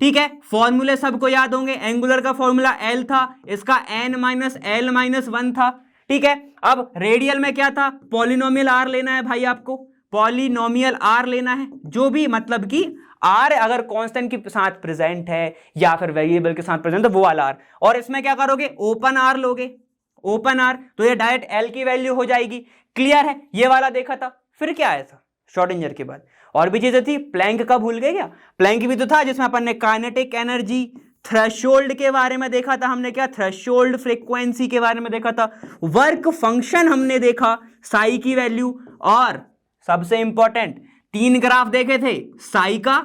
ठीक है। फॉर्मूले सबको याद होंगे, एंगुलर का फॉर्मूला L था, इसका n-l-1 था, ठीक है। अब रेडियल में क्या था, पॉलिनोमियल R लेना है भाई, आपको पॉलिनोमियल R लेना है, जो भी मतलब कि R अगर कांस्टेंट के साथ प्रेजेंट है या फिर वेरिएबल के साथ प्रेजेंट है, वो वाला R। और इसमें क्या करोगे, ओपन R लोगे, ओपन R, तो ये डायरेक्ट L की वैल्यू हो जाएगी। क्लियर है, ये वाला देखा था। फिर क्या आया था श्रोडिंगर के बाद, और भी चीजें थी, प्लैंक का भूल गए क्या, प्लैंक भी तो था, जिसमें अपन ने काइनेटिक एनर्जी, थ्रेशोल्ड के बारे में देखा था हमने, क्या, थ्रेशोल्ड फ्रीक्वेंसी के बारे में देखा था, वर्क फंक्शन हमने देखा, साई की वैल्यू, और सबसे इंपॉर्टेंट 3 ग्राफ देखे थे, साई का,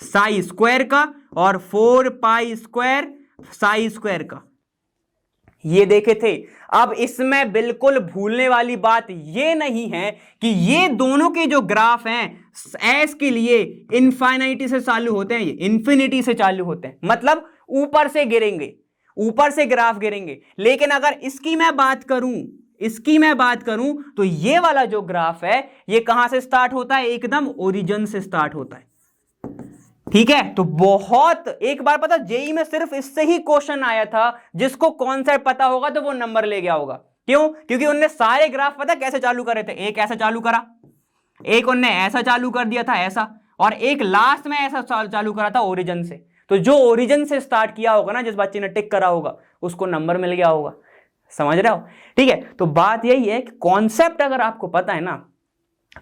साई स्क्वायर का और 4 पाई स्क्वायर साई स्क्वायर का, ये देखे थे। अब इसमें बिल्कुल भूलने वाली बात ये नहीं है कि ये दोनों के जो ग्राफ हैं एस के लिए इनफाइनाइटी से चालू होते हैं, ये इन्फिनिटी से चालू होते हैं, मतलब ऊपर से गिरेंगे, ऊपर से ग्राफ गिरेंगे। लेकिन अगर इसकी मैं बात करूं तो ये वाला जो ग्राफ है ये कहां से स्टार्ट होता है, एकदम ओरिजिन से स्टार्ट होता है। ठीक है, तो बहुत, एक बार पता जेई में सिर्फ इससे ही क्वेश्चन आया था, जिसको कॉन्सेप्ट पता होगा तो वो नंबर ले गया होगा। क्यों? क्योंकि उनने सारे ग्राफ पता कैसे चालू करे थे, एक ऐसा चालू करा, एक उनने ऐसा चालू कर दिया था ऐसा, और एक लास्ट में ऐसा चालू करा था ओरिजिन से। तो जो ओरिजिन से स्टार्ट किया होगा ना, जिस बच्चे ने टिक करा होगा, उसको नंबर मिल गया होगा। समझ रहे हो? ठीक है, तो बात यही है कि कॉन्सेप्ट अगर आपको पता है ना,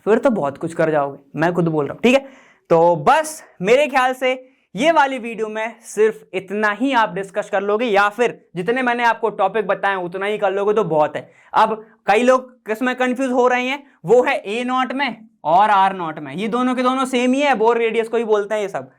फिर तो बहुत कुछ कर जाओगे, मैं खुद बोल रहा हूं। ठीक है, तो बस मेरे ख्याल से ये वाली वीडियो में सिर्फ इतना ही आप डिस्कस कर लोगे, या फिर जितने मैंने आपको टॉपिक बताए उतना ही कर लोगे तो बहुत है। अब कई लोग किसमें कंफ्यूज हो रहे हैं, वो है ए नॉट में और आर नॉट में, ये दोनों के दोनों सेम ही है, बोर रेडियस को ही बोलते हैं ये सब,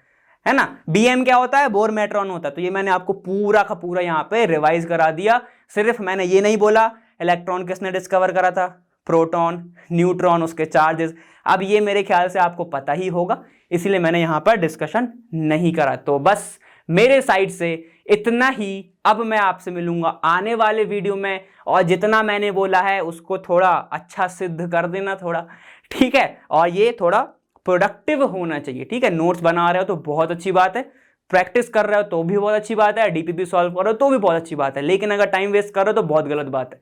है ना। बीएम क्या होता है, बोर मैट्रॉन होता है। तो ये मैंने आपको पूरा का पूरा यहाँ पे रिवाइज करा दिया। सिर्फ मैंने ये नहीं बोला इलेक्ट्रॉन किसने डिस्कवर करा था, प्रोटॉन, न्यूट्रॉन, उसके चार्जेस, अब ये मेरे ख्याल से आपको पता ही होगा, इसलिए मैंने यहाँ पर डिस्कशन नहीं करा। तो बस मेरे साइड से इतना ही। अब मैं आपसे मिलूंगा आने वाले वीडियो में, और जितना मैंने बोला है उसको थोड़ा अच्छा सिद्ध कर देना थोड़ा, ठीक है। और ये थोड़ा प्रोडक्टिव होना चाहिए, ठीक है। नोट्स बना रहे हो तो बहुत अच्छी बात है, प्रैक्टिस कर रहे हो तो भी बहुत अच्छी बात है, डीपीपी सॉल्व कर रहे हो तो भी बहुत अच्छी बात है, लेकिन अगर टाइम वेस्ट कर रहे हो तो बहुत गलत बात है।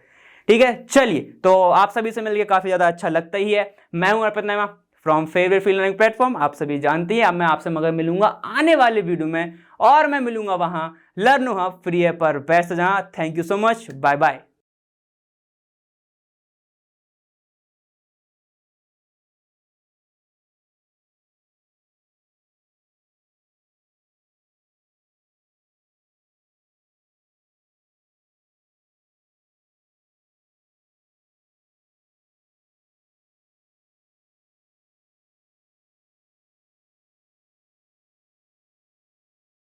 ठीक है, चलिए, तो आप सभी से मिलकर काफी ज्यादा अच्छा लगता ही है। मैं हूं Arpit Naima from favourite field learning platform, आप सभी जानती है। अब मैं आपसे मगर मिलूंगा आने वाले वीडियो में, और मैं मिलूंगा वहां लर्नो हब फ्री है पर बेस्ट जहां। Thank you so much, bye bye.